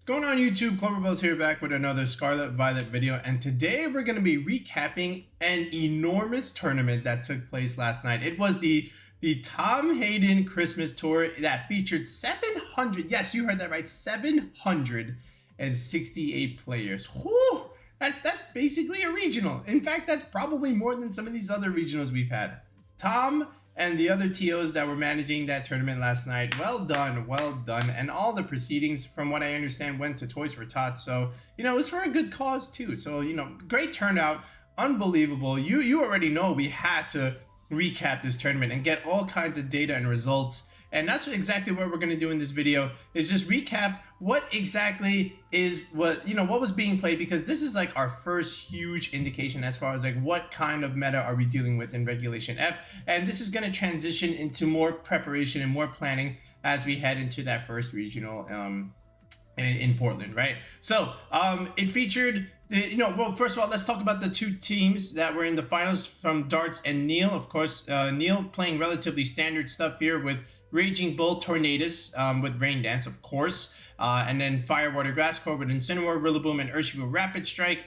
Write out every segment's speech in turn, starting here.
What's going on YouTube? Cloverbell's here back with another Scarlet Violet video, and today we're going to be recapping an enormous tournament that took place last night. It was the Tom Hayden Christmas Tour that featured 700, yes you heard that right, 768 players. Whew, that's basically a regional. In fact, that's probably more than some of these other regionals we've had. Tom and the other TOs that were managing that tournament last night, well done. And all the proceedings, from what I understand, went to Toys for Tots. So, you know, it was for a good cause too. So, you know, great turnout, unbelievable. You already know we had to recap this tournament and get all kinds of data and results. And that's exactly what we're going to do in this video, is just recap what exactly is what was being played, because this is like our first huge indication as far as like what kind of meta are we dealing with in Regulation F. And this is going to transition into more preparation and more planning as we head into that first regional in Portland, right? So it featured well, first of all, let's talk about the two teams that were in the finals from Darts and Neil. Of course, Neil playing relatively standard stuff here with RagingBolt, Tornadus with Rain Dance, of course, and then Fire, Water, Grass Core with Incineroar, Rillaboom, and Urshifu Rapid Strike.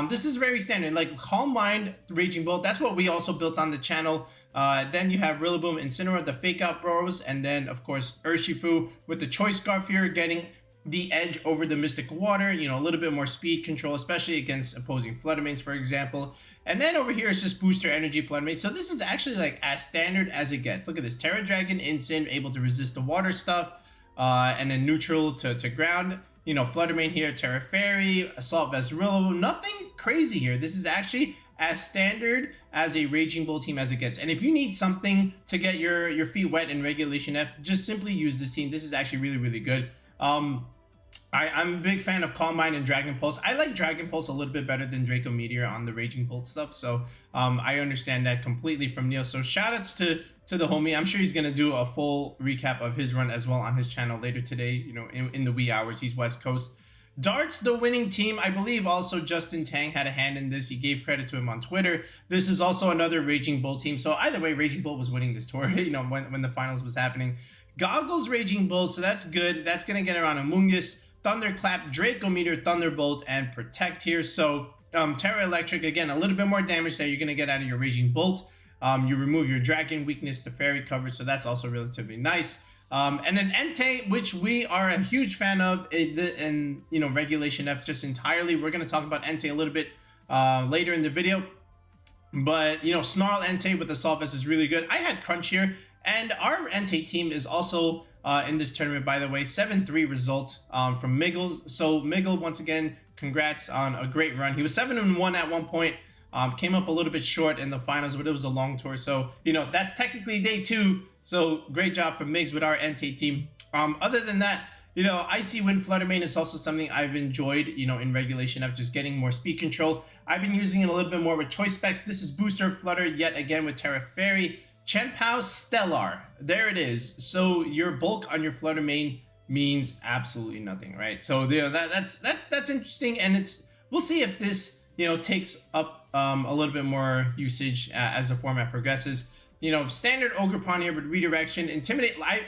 This is very standard, like Calm Mind, RagingBolt. That's what we also built on the channel. Then you have Rillaboom, Incineroar, the Fake Out Bros, and then of course Urshifu with the Choice Scarf here, getting the edge over the Mystic Water. You know, a little bit more speed control, especially against opposing Fluttermates, for example. And then over here is just booster energy Fluttermate. So this is actually like as standard as it gets. Look at this, Terra Dragon, Incin, able to resist the water stuff, and then neutral to ground. You know, Fluttermate here, Terra Fairy, Assault Vest, Rillaboom. Nothing crazy here. This is actually as standard as a RagingBolt team as it gets. And if you need something to get your feet wet in Regulation F, just simply use this team. This is actually really good. I'm a big fan of Calm Mind and Dragon Pulse. I like Dragon Pulse a little bit better than Draco Meteor on the RagingBolt stuff. So I understand that completely from Neil. So shoutouts to the homie. I'm sure he's gonna do a full recap of his run as well on his channel later today, you know, in the wee hours. He's West Coast. Darts, the winning team. I believe also Justin Tang had a hand in this. He gave credit to him on Twitter. This is also another RagingBolt team. So either way, RagingBolt was winning this tour, you know, when the finals was happening. Goggles, RagingBolt, so that's good. That's gonna get around Amoonguss, Thunderclap, Draco Meteor, Thunderbolt, and Protect here. So Terra Electric, again, a little bit more damage that you're gonna get out of your RagingBolt. You remove your Dragon weakness to Fairy coverage, so that's also relatively nice. And then Entei, which we are a huge fan of in you know, Regulation F just entirely. We're gonna talk about Entei a little bit later in the video. But you know, Snarl Entei with the Assault Vest is really good. I had Crunch here, and our Entei team is also in this tournament, by the way. 7-3 result from Miggle. So Miggle, once again, congrats on a great run. He was 7-1 at one point. Came up a little bit short in the finals, but it was a long tour. So, you know, that's technically day 2. So great job from Migs with our Entei team. Other than that, you know, Icy Wind Fluttermane is also something I've enjoyed, you know, in Regulation F, just getting more speed control. I've been using it a little bit more with Choice Specs. This is Booster Flutter yet again with Terra Fairy. Chenpao Stellar, there it is. So your bulk on your Fluttermane means absolutely nothing, right? So you know, that's interesting, and we'll see if this, you know, takes up a little bit more usage as the format progresses. You know, standard Ogerpon here with Redirection, Intimidate. I'm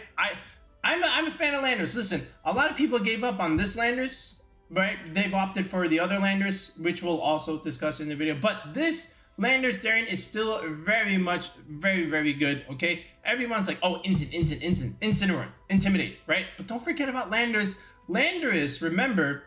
a fan of Landorus. Listen, a lot of people gave up on this Landorus, right? They've opted for the other Landorus, which we'll also discuss in the video. But this Landorus Darien is still very much very good, okay? Everyone's like, oh, Incineroar, Intimidate, right? But don't forget about Landorus. Landorus, remember,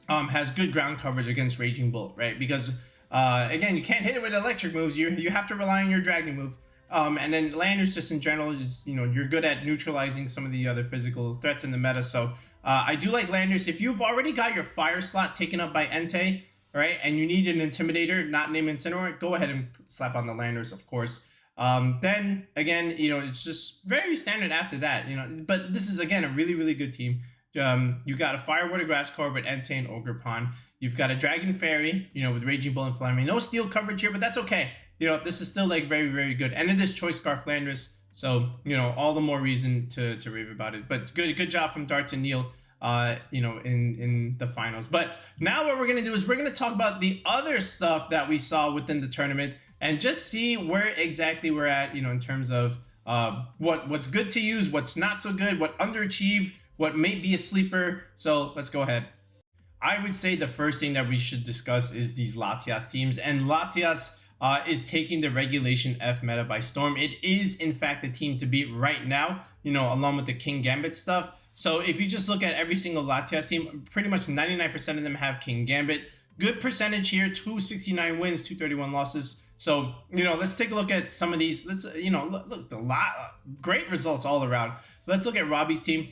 has good ground coverage against RagingBolt, right? Because again, you can't hit it with electric moves. You have to rely on your Dragon move. And then Landorus just in general is, you know, you're good at neutralizing some of the other physical threats in the meta. So I do like Landorus. If you've already got your fire slot taken up by Entei, right, and you need an Intimidator not named Incineroar, go ahead and slap on the Landorus, of course. Then again, you know, it's just very standard after that, you know. But this is again a really good team. You got a Fire, Water, Grass Core with Entei and Ogerpon. You've got a Dragon Fairy, you know, with RagingBolt and Fluttermane. No steel coverage here, but that's okay. You know, this is still like very good. And it is Choice Scarf Landorus, so you know, all the more reason to rave about it. But good job from Darts and Neil, you know, in the finals. But now what we're gonna do is we're gonna talk about the other stuff that we saw within the tournament and just see where exactly we're at, you know, in terms of what's good to use, what's not so good, what underachieved, what may be a sleeper. So let's go ahead. I would say the first thing that we should discuss is these Latias teams, and Latias is taking the Regulation F meta by storm. It is in fact the team to beat right now, you know, along with the Kingambit stuff. So if you just look at every single Latias team, pretty much 99% of them have Kingambit. Good percentage here, 269 wins, 231 losses. So, you know, let's take a look at some of these. Let's, you know, look great results all around. Let's look at Robbie's team.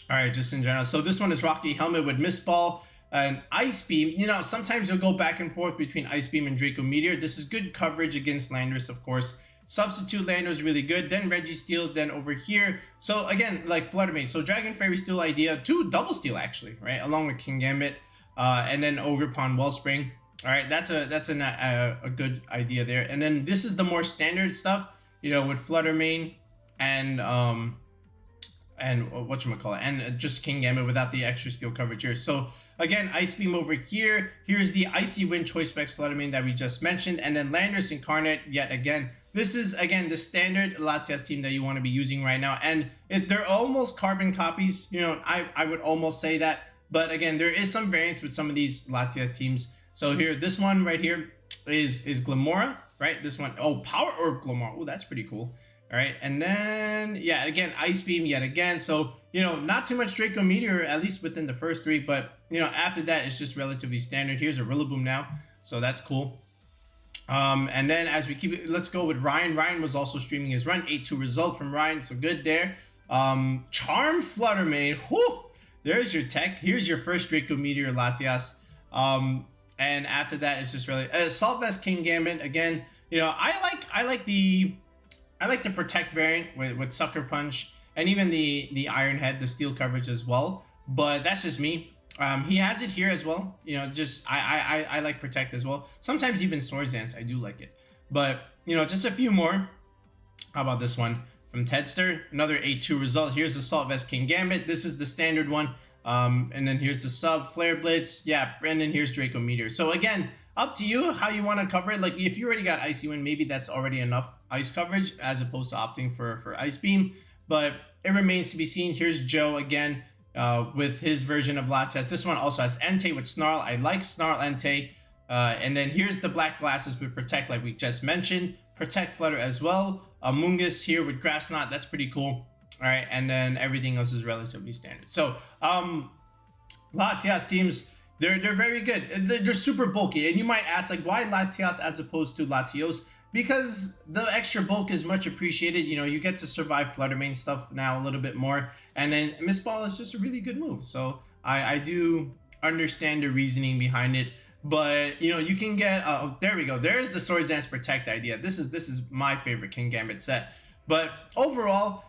All right, just in general. So this one is Rocky Helmet with Mist Ball and Ice Beam. You know, sometimes you'll go back and forth between Ice Beam and Draco Meteor. This is good coverage against Landorus, of course. Substitute Landorus is really good. Then Registeel, then over here. So again, like Flutter Mane. So Dragon Fairy Steel idea, 2 double steal actually, right? Along with Kingambit, and then Ogerpon-Wellspring. All right, that's a good idea there. And then this is the more standard stuff, you know, with Flutter Mane and whatchamacallit, and just Kingambit without the extra steel coverage here. So again, Ice Beam over here. Here's the Icy Wind Choice Specs Flutter Mane that we just mentioned, and then Landorus-Incarnate yet again. This is again the standard Latias team that you want to be using right now, and if they're almost carbon copies, you know, I would almost say that. But again, there is some variance with some of these Latias teams. So here, this one right here is Glamora, right? This one, oh, Power Orb Glamora. Oh, that's pretty cool. All right, and then, yeah, again, Ice Beam yet again. So, you know, not too much Draco Meteor, at least within the first 3. But, you know, after that, it's just relatively standard. Here's a Rillaboom now. So that's cool. And then as we keep it, let's go with Ryan. Ryan was also streaming his run. 8-2 result from Ryan. So good there. Charm Flutter Mane. Whew. There's your tech. Here's your first Draco Meteor Latias. And after that, it's just really Assault Vest Kingambit again. You know, I like the Protect variant with Sucker Punch, and even the Iron Head, the steel coverage as well. But that's just me. He has it here as well. You know, just I like Protect as well. Sometimes even Swords Dance, I do like it. But you know, just a few more. How about this one from Tedster? Another 8-2 result. Here's Assault Vest Kingambit. This is the standard one. And then here's the sub Flare Blitz. Yeah, and then here's Draco Meteor. So again, up to you how you want to cover it. Like if you already got Icy Wind, maybe that's already enough ice coverage as opposed to opting for Ice Beam. But it remains to be seen. Here's Joe again with his version of Latias. This one also has Entei with Snarl. I like Snarl Entei. And then here's the Black Glasses with Protect, like we just mentioned. Protect Flutter as well. Mungus here with Grass Knot. That's pretty cool. All right, and then everything else is relatively standard. So Latias teams, they're very good. They're super bulky, and you might ask, like, why Latias as opposed to Latios? Because the extra bulk is much appreciated. You know, you get to survive Flutter Mane stuff now a little bit more, and then Mist Ball is just a really good move. So I do understand the reasoning behind it. But you know, you can get oh, there we go. There's the Swords Dance Protect idea. This is my favorite Kingambit set. But overall,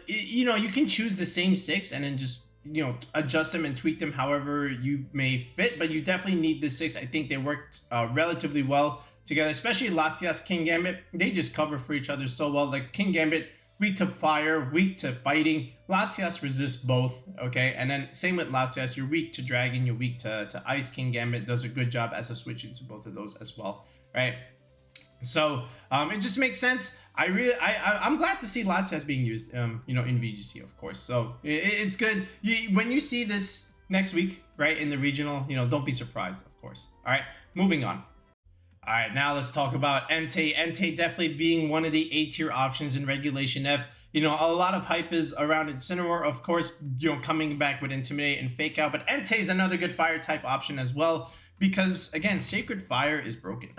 you know, you can choose the same 6 and then just, you know, adjust them and tweak them however you may fit, but you definitely need the 6. I think they worked relatively well together, especially Latias Kingambit. They just cover for each other so well. Like Kingambit, weak to fire, weak to fighting. Latias resists both, okay? And then same with Latias, you're weak to dragon, you're weak to ice. Kingambit does a good job as a switch into both of those as well, right? So it just makes sense. I'm glad to see Latias being used, you know, in VGC, of course. So it's good. When you see this next week, right, in the regional, you know, don't be surprised, of course. All right, moving on. All right, now let's talk about Entei. Entei definitely being one of the A-tier options in Regulation F. You know, a lot of hype is around Incineroar, of course, you know, coming back with Intimidate and Fake Out. But Entei is another good fire type option as well. Because, again, Sacred Fire is broken,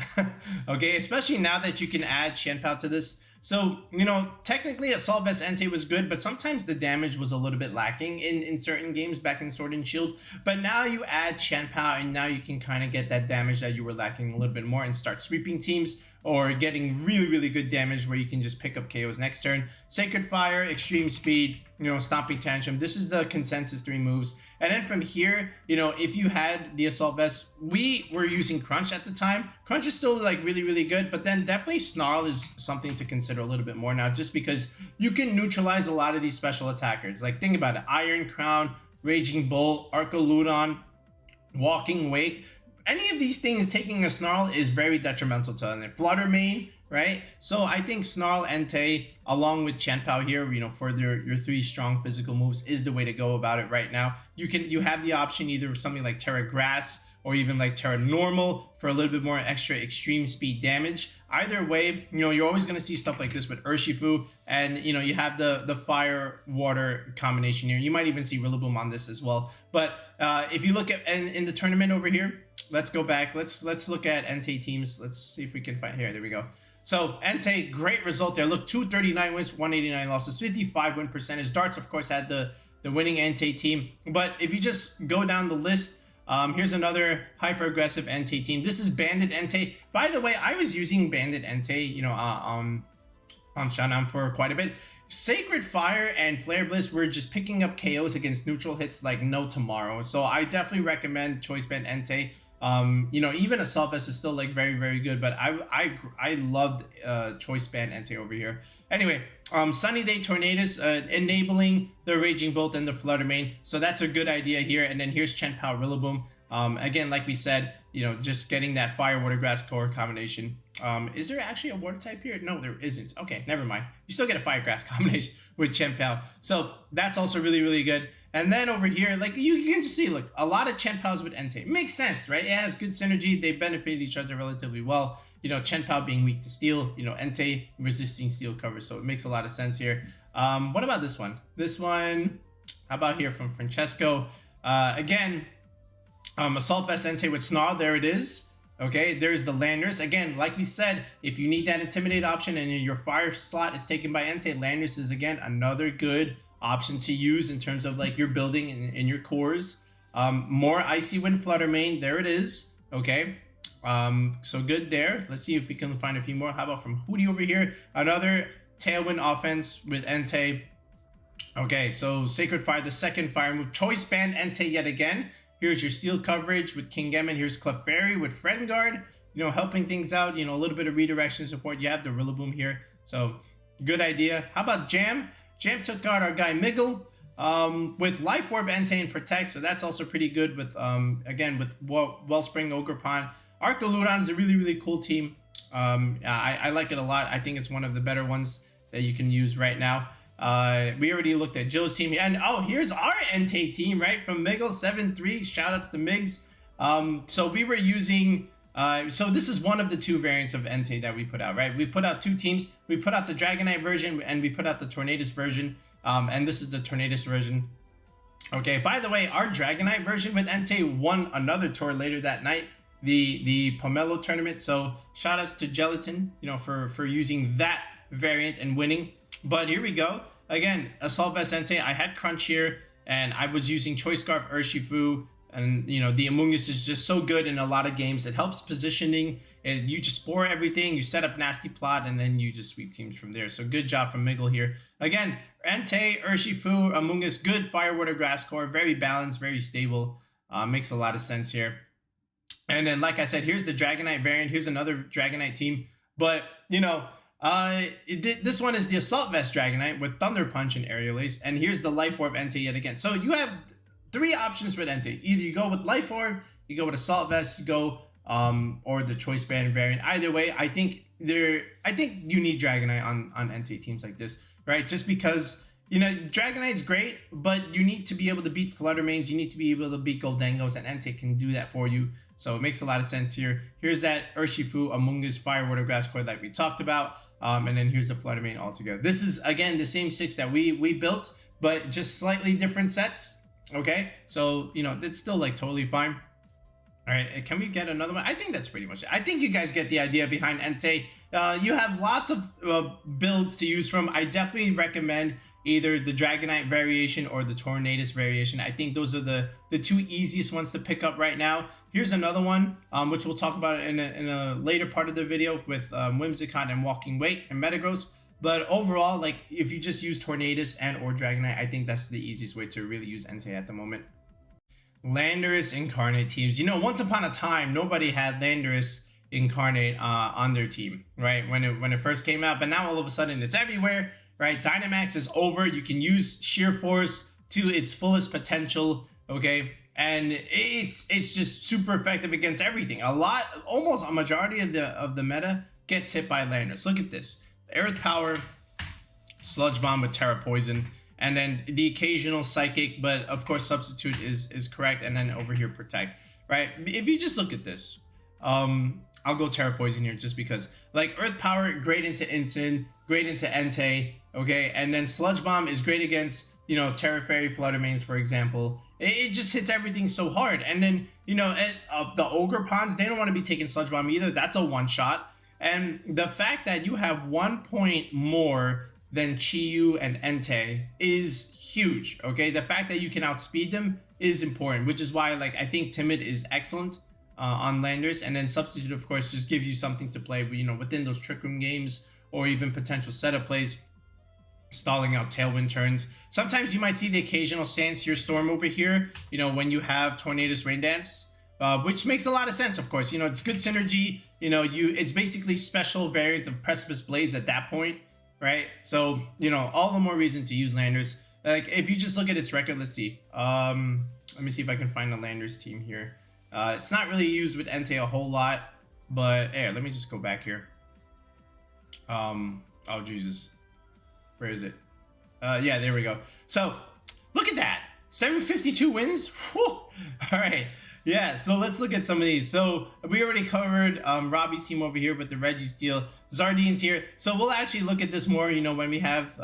okay? Especially now that you can add Qianpao to this. So, you know, technically Assault Vest Entei was good, but sometimes the damage was a little bit lacking in certain games back in Sword and Shield. But now you add Qianpao, and now you can kind of get that damage that you were lacking a little bit more and start sweeping teams or getting really, really good damage where you can just pick up KOs next turn. Sacred Fire, Extreme Speed, you know, Stomping Tantrum. This is the consensus 3 moves. And then from here, you know, if you had the Assault Vest, we were using Crunch at the time. Crunch is still like really, really good, but then definitely Snarl is something to consider a little bit more now, just because you can neutralize a lot of these special attackers. Like think about it, Iron Crown, Raging Bolt, Archaludon, Walking Wake. Any of these things taking a Snarl is very detrimental to them. Flutter Mane, right? So I think Snarl, Entei, along with Chien-Pao here, you know, for your 3 strong physical moves is the way to go about it right now. You have the option either something like Terra Grass or even like Terra Normal for a little bit more extra extreme speed damage. Either way, you know, you're always going to see stuff like this with Urshifu, and you know, you have the fire water combination here. You might even see Rillaboom on this as well. But if you look at in the tournament over here, let's go back. Let's look at Entei teams. Let's see if we can find here. There we go. So Entei, great result there. Look, 239 wins, 189 losses, 55 win percentage. Darts, of course, had the winning Entei team. But if you just go down the list, here's another hyper aggressive Entei team. This is Bandit Entei. By the way, I was using Bandit Entei, you know, on Shanam for quite a bit. Sacred Fire and Flare Blitz were just picking up KOs against neutral hits like no tomorrow. So I definitely recommend Choice Band Entei. You know, even Assault Vest is still like very, very good, but I loved Choice Band Entei over here. Anyway, Sunny Day Tornadus enabling the Raging Bolt and the Flutter Mane, so that's a good idea here. And then here's Chien-Pao Rillaboom. Again, like we said, you know, just getting that Fire Water Grass Core combination. Is there actually a water type here? No, there isn't. Okay, never mind. You still get a Fire Grass combination with Chien-Pao, so that's also really, really good. And then over here, like you can just see, look, a lot of Chien-Paos with Entei. Makes sense, right? It has good synergy. They benefit each other relatively well. You know, Chien-Pao being weak to steel, you know, Entei resisting steel cover. So it makes a lot of sense here. What about this one? This one, how about here from Francesco? Again, Assault Vest Entei with Snarl, there it is. Okay, there's the Landorus. Again, like we said, if you need that Intimidate option and your fire slot is taken by Entei, Landorus is, again, another good option to use in terms of like your building in your cores. More Icy Wind Flutter Mane, there it is. Okay, so good there. Let's see if we can find a few more. How about from Hootie over here? Another Tailwind offense with Entei. Okay, so Sacred Fire, the second fire move. Choice Band Entei yet again. Here's your steel coverage with Kingambit. Here's Clefairy with Friend Guard, you know, helping things out, you know, a little bit of redirection support. You have the Rillaboom here, so good idea. How about Jam? Jam took out our guy Miggle with Life Orb, Entei, and Protect, so that's also pretty good with, again, with Wellspring, Ogerpon. Archaludon is a really, really cool team. I like it a lot. I think it's one of the better ones that you can use right now. We already looked at Joe's team, and oh, here's our Entei team, right, from Miggle 7-3. Shoutouts to Migs. So we were using, so this is one of the 2 variants of Entei that we put out, right? We put out 2 teams. We put out the Dragonite version and we put out the Tornadus version. And this is the Tornadus version. Okay, by the way, our Dragonite version with Entei won another tour later that night, the Pomelo tournament. So shoutouts to Gelatin, you know, for using that variant and winning. But here we go. Again, Assault Vest Entei. I had Crunch here, and I was using Choice Scarf Urshifu, and you know, the Among Us is just so good in a lot of games. It helps positioning, and you just spore everything, you set up Nasty Plot, and then you just sweep teams from there. So good job from Miggle here. Again, Entei, Urshifu, Among Us, good Fire Water Grass Core, very balanced, very stable. Makes a lot of sense here. And then, like I said, here's the Dragonite variant. Here's another Dragonite team. But, you know, this one is the Assault Vest Dragonite with Thunder Punch and Aerial Ace. And here's the Life Orb Entei yet again. So you have 3 options with Entei. Either you go with Life Orb, you go with Assault Vest, you go, or the Choice Band variant. Either way, I think you need Dragonite on Entei teams like this, right? Just because, you know, Dragonite's great, but you need to be able to beat Flutter Manes. You need to be able to beat Goldengos, and Entei can do that for you. So it makes a lot of sense here. Here's that Urshifu, Among Us, Fire Water Grass Core that we talked about. And then here's the Flutter Mane altogether. This is, again, the same 6 that we built, but just slightly different sets. Okay, so, you know, it's still like totally fine. All right, can we get another one? I think that's pretty much it. I think you guys get the idea behind Entei. You have lots of builds to use from. I definitely recommend either the Dragonite variation or the Tornadus variation. I think those are the 2 easiest ones to pick up right now. Here's another one, which we'll talk about in a later part of the video with Whimsicott and Walking Wake and Metagross. But overall, like, if you just use Tornadus and or Dragonite, I think that's the easiest way to really use Entei at the moment. Landorus-Incarnate teams. You know, once upon a time, nobody had Landorus-Incarnate on their team, right? When it first came out, but now all of a sudden it's everywhere, right? Dynamax is over. You can use Sheer Force to its fullest potential, okay? And it's just super effective against everything. Almost a majority of the meta gets hit by Landorus. Look at this. Earth Power, Sludge Bomb with Terra Poison, and then the occasional Psychic, but of course Substitute is correct, and then over here Protect, right? If you just look at this, I'll go Terra Poison here just because, like, Earth Power, great into Instant, great into Entei, okay? And then Sludge Bomb is great against, you know, Terra Fairy Fluttermanes, for example. It just hits everything so hard. And then, you know, the Ogerpons, they don't want to be taking Sludge Bomb either. That's a one-shot. And the fact that you have 1 point more than Chi-Yu and Entei is huge, okay? The fact that you can outspeed them is important, which is why, like, I think Timid is excellent on Landorus, and then Substitute, of course, just gives you something to play, you know, within those Trick Room games or even potential setup plays, stalling out Tailwind turns. Sometimes you might see the occasional Sandsear Storm over here, you know, when you have Tornadus Rain Dance, which makes a lot of sense, of course. You know, it's good synergy. You know, it's basically special variant of Precipice Blades at that point, right? So, you know, all the more reason to use Landorus. Like, if you just look at its record, let's see. Let me see if I can find the Landorus team here. It's not really used with Entei a whole lot, but here, let me just go back here. Oh, Jesus. Where is it? Yeah, there we go. So, look at that. 752 wins? Whew. All right. Yeah, so let's look at some of these. So, we already covered Robbie's team over here with the Registeel. Zardine's here. So, we'll actually look at this more, you know, when we have,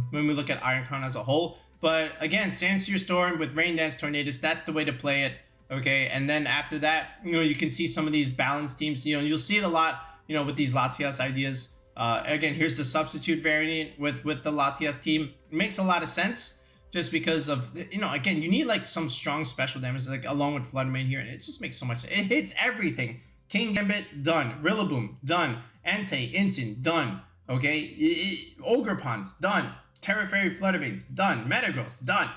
when we look at Iron Crown as a whole. But, again, Sandsear Storm with Rain Dance Tornadus, that's the way to play it. Okay, and then after that, you know, you can see some of these balanced teams. You know, you'll see it a lot, you know, with these Latias ideas. Again, here's the Substitute variant with the Latias team. It makes a lot of sense just because of, you know, again, you need like some strong special damage, like along with Fluttermane here, and it just makes so much. It hits everything. Kingambit, done. Rillaboom, done. Entei, Instant, done. Okay, Ogerpons, done. Terra Fairy Fluttermanes, done. Metagross, done.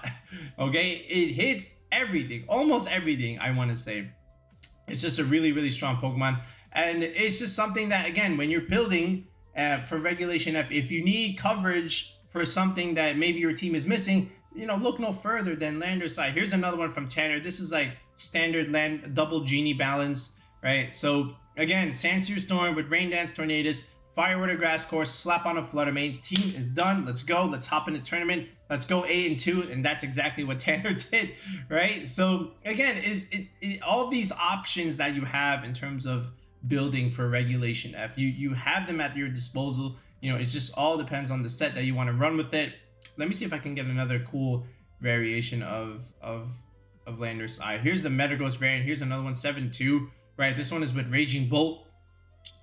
Okay, it hits everything, almost everything, I want to say. It's just a really, really strong Pokemon. And it's just something that, again, when you're building for regulationF, if you need coverage for something that maybe your team is missing, you know, look no further than Landorus side. Here's another one from Tanner. This is like standard land double genie balance, right? So again, Sandsear Storm with Rain Dance Tornadus, Fire Water Grass Course, slap on a Fluttermane. Team is done. Let's go. Let's hop in the tournament. Let's go 8-2, and that's exactly what Tanner did, right? So again, all these options that you have in terms of building for regulationF, you have them at your disposal. You know, it just all depends on the set that you want to run with it. Let me see if I can get another cool variation of Landorus Eye. Here's the Metagross variant. Here's another one, 7-2, right? This one is with RagingBolt.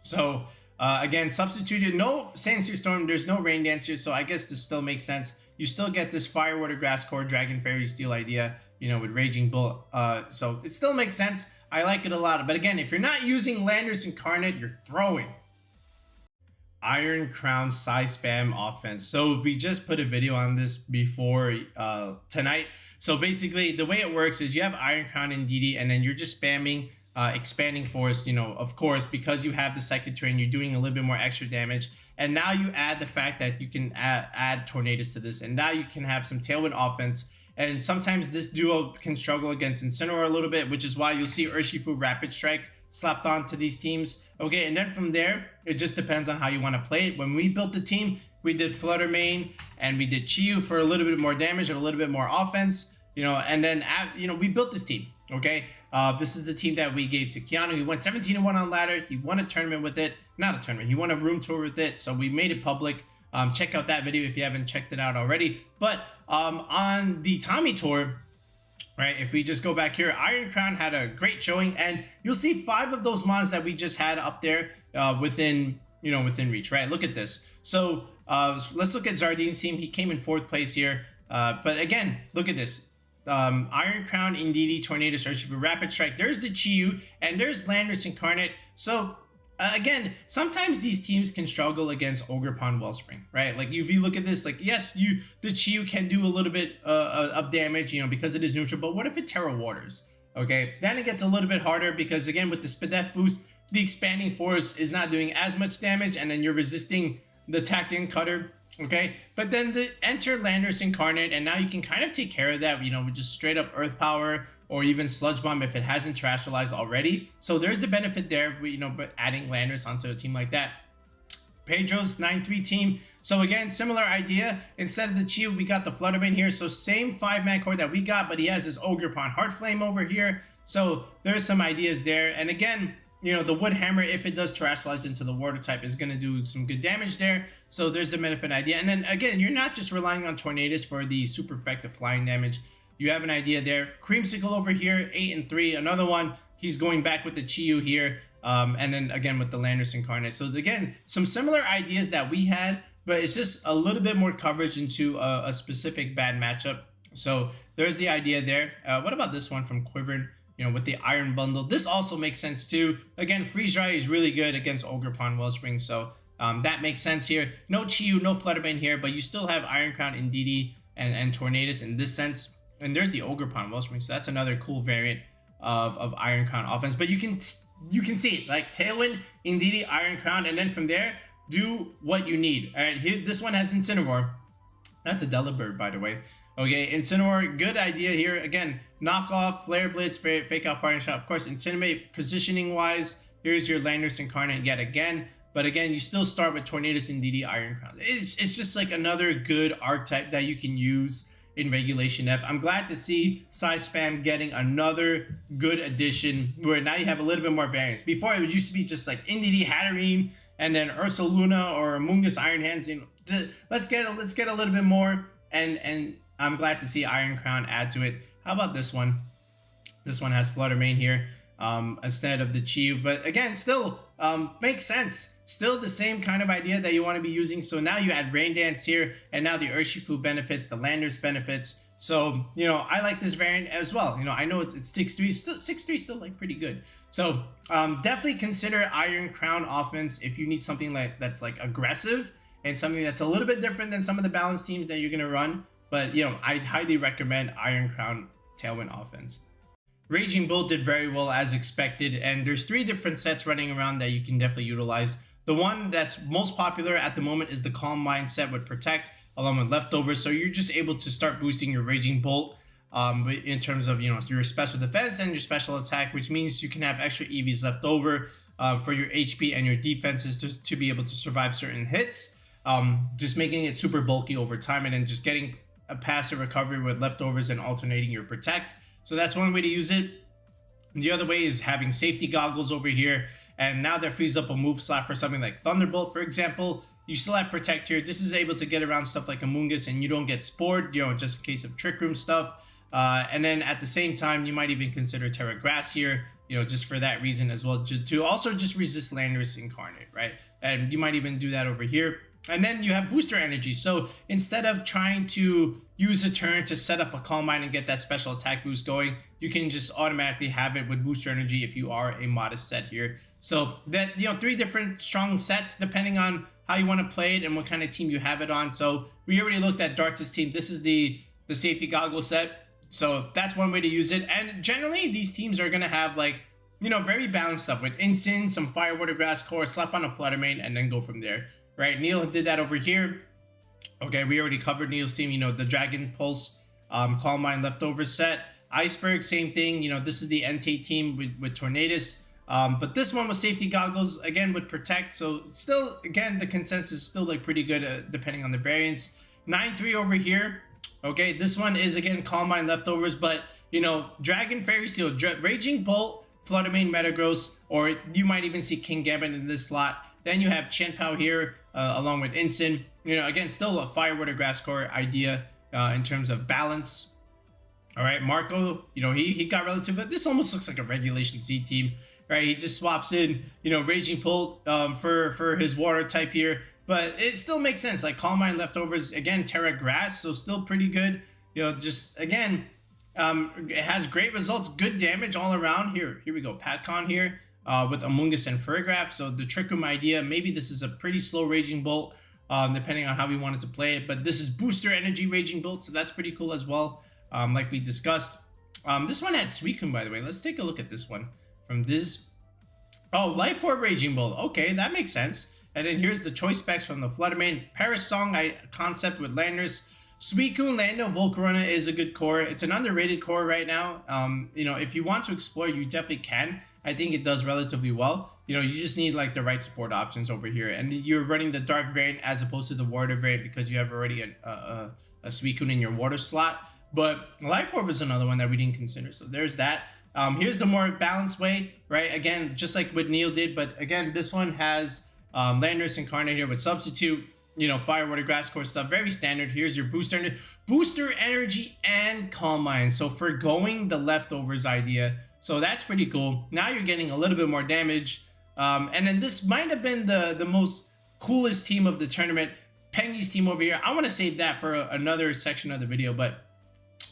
So again, substituted, no Sandsear Storm, there's no Rain Dance here, so I guess this still makes sense. You still get this Fire, Water, Grass Core, Dragon Fairy Steel idea, you know, with RagingBolt. So it still makes sense. I like it a lot. But again, if you're not using Landorus-Incarnate, you're throwing. Iron Crown Psyspam offense. So we just put a video on this before tonight. So basically, the way it works is you have Iron Crown Indeedee, and then you're just spamming Expanding Force, you know, of course, because you have the second turn, you're doing a little bit more extra damage. And now you add the fact that you can add Tornadus to this, and now you can have some Tailwind offense. And sometimes this duo can struggle against Incineroar a little bit, which is why you'll see Urshifu Rapid Strike slapped onto these teams. Okay, and then from there, it just depends on how you want to play it. When we built the team, we did Fluttermane and we did Chi-Yu for a little bit more damage and a little bit more offense, you know, and then, you know, we built this team, okay? This is the team that we gave to Keanu. He went 17-1 on ladder. He won a tournament with it. Not a tournament. He won a room tour with it. So we made it public. Check out that video if you haven't checked it out already. But on the Tommy tour, right, if we just go back here, Iron Crown had a great showing. And you'll see 5 of those mons that we just had up there within reach, right? Look at this. So let's look at Zardine's team. He came in 4th place here. But again, look at this. Iron Crown, Indeedee, Tornadus, Urshifu, Rapid Strike. There's the Chi-Yu, and there's Landorus-Incarnate. So again, sometimes these teams can struggle against Ogerpon-Wellspring, right? Like if you look at this, like yes, the Chi-Yu can do a little bit of damage, you know, because it is neutral. But what if it Terra Waters? Okay, then it gets a little bit harder because again, with the Spadef boost, the Expanding Force is not doing as much damage, and then you're resisting the Tactic Cutter. Okay, but then enter Landorus-Incarnate, and now you can kind of take care of that, you know, with just straight up Earth Power or even Sludge Bomb if it hasn't terrestrialized already. So there's the benefit there, you know, but adding Landorus onto a team like that. Pedro's 9-3 team. So again, similar idea. Instead of the Chi-Yu, we got the Fluttermane here. So same 5-man core that we got, but he has his Ogerpon Heartflame over here. So there's some ideas there. And again, you know, the Wood Hammer, if it does Terastallize into the water type, is going to do some good damage there. So there's the benefit idea. And then again, you're not just relying on Tornadus for the super effective flying damage. You have an idea there. Creamsicle over here, 8-3. Another one, he's going back with the Chi-Yu here. And then again with the Landorus-Incarnate. So again, some similar ideas that we had, but it's just a little bit more coverage into a specific bad matchup. So there's the idea there. What about this one from Quiverin? You know, with the Iron Bundle. This also makes sense too. Again, Freeze Dry is really good against Ogerpon-Wellspring. So that makes sense here. No Chi-Yu, no Fluttermane here, but you still have Iron Crown, Indeedee, and Tornadus in this sense. And there's the Ogerpon-Wellspring. So that's another cool variant of Iron Crown offense. But you can see it, like Tailwind, Indeedee, Iron Crown, and then from there, do what you need. All right, here, this one has Incineroar. That's a Delibird, by the way. Okay, Incineroar, good idea here. Again, knockoff, Flare Blitz, Fake Out Parting Shot. Of course, Incinerate, positioning-wise, here's your Landorus-Incarnate yet again. But again, you still start with Tornadus, Indeedee, Iron Crown. It's just like another good archetype that you can use in Regulation F. I'm glad to see Psyspam getting another good addition where now you have a little bit more variance. Before, it used to be just like Indeedee, Hatterene, and then Ursaluna or Amoonguss Iron Hands. You know, let's get a little bit more, and I'm glad to see Iron Crown add to it. How about this one? This one has Fluttermane here instead of the Chi-Yu, but again, still makes sense. Still the same kind of idea that you want to be using. So now you add Rain Dance here, and now the Urshifu benefits, the Landers benefits. So, you know, I like this variant as well. You know, I know it's 6-3, still 6-3, still like pretty good. So definitely consider Iron Crown offense if you need something like that's like aggressive and something that's a little bit different than some of the balanced teams that you're gonna run. But you know, I'd highly recommend Iron Crown Tailwind offense. RagingBolt did very well as expected, and there's 3 different sets running around that you can definitely utilize. The one that's most popular at the moment is the Calm Mind set with Protect along with Leftovers. So you're just able to start boosting your RagingBolt in terms of, you know, your special defense and your special attack, which means you can have extra EVs left over for your HP and your defenses to be able to survive certain hits. Just making it super bulky over time, and then just getting a passive recovery with Leftovers and alternating your Protect. So that's one way to use it. The other way is having Safety Goggles over here. And now that frees up a move slot for something like Thunderbolt, for example. You still have Protect here. This is able to get around stuff like Amoonguss, and you don't get spored, you know, just in case of Trick Room stuff. And then at the same time, you might even consider Terra Grass here, you know, just for that reason as well, to also just resist Landorus-Incarnate, right? And you might even do that over here. And then you have Booster Energy. So instead of trying to use a turn to set up a Calm Mind and get that special attack boost going, you can just automatically have it with Booster Energy if you are a modest set here. So that, you know, 3 different strong sets depending on how you want to play it and what kind of team you have it on. So we already looked at Darts' team. This is the Safety Goggle set. So that's one way to use it. And generally, these teams are going to have, like, you know, very balanced stuff with Incin, some Fire, Water, Grass, Core, slap on a Fluttermane, and then go from there. Right, Neil did that over here. Okay, we already covered Neil's team. You know, the Dragon Pulse, Calm Mind Leftover set. Iceberg, same thing. You know, this is the Entei team with Tornadus. But this one was Safety Goggles, again, with Protect. So still, again, the consensus is still like pretty good depending on the variants. 9-3 over here. Okay, this one is, again, Calm Mind Leftovers. But, you know, Dragon, Fairy Steel, RagingBolt, Fluttermane, Metagross, or you might even see Kingambit in this slot. Then you have Chenpao here, along with Incin. You know, again, still a Fire, Water, Grass Core idea in terms of balance. All right, Marco, you know, he got relative. This almost looks like a Regulation C team, right? He just swaps in, you know, RagingBolt for his water type here. But it still makes sense. Like Calm Mind Leftovers, again, Terra Grass, so still pretty good. You know, just, again, it has great results, good damage all around. Here we go, Patcon here. With Amoonguss and Furgraph. So the Trick Room idea, maybe this is a pretty slow RagingBolt, depending on how we wanted to play it. But this is Booster Energy RagingBolt, so that's pretty cool as well, like we discussed. This one had Suicune, by the way. Let's take a look at this one. From this... Oh, Life Orb RagingBolt. Okay, that makes sense. And then here's the choice specs from the Fluttermane. Paris Song concept with Landers. Suicune, Lando, Volcarona is a good core. It's an underrated core right now. You know, if you want to explore, you definitely can. I think it does relatively well. You know, you just need like the right support options over here, and you're running the dark variant as opposed to the water variant because you have already a Suicune in your water slot. But Life Orb is another one that we didn't consider, so there's that. Here's the more balanced way, right? Again, just like what Neil did, but again, this one has Landorus-Incarnate here with Substitute, you know, Fire, Water, Grass Core stuff, very standard. Here's your booster energy and Calm Mind. So forgoing the leftovers idea, so that's pretty cool. Now you're getting a little bit more damage. And then this might have been the most coolest team of the tournament, Pengy's team over here. I want to save that for another section of the video, but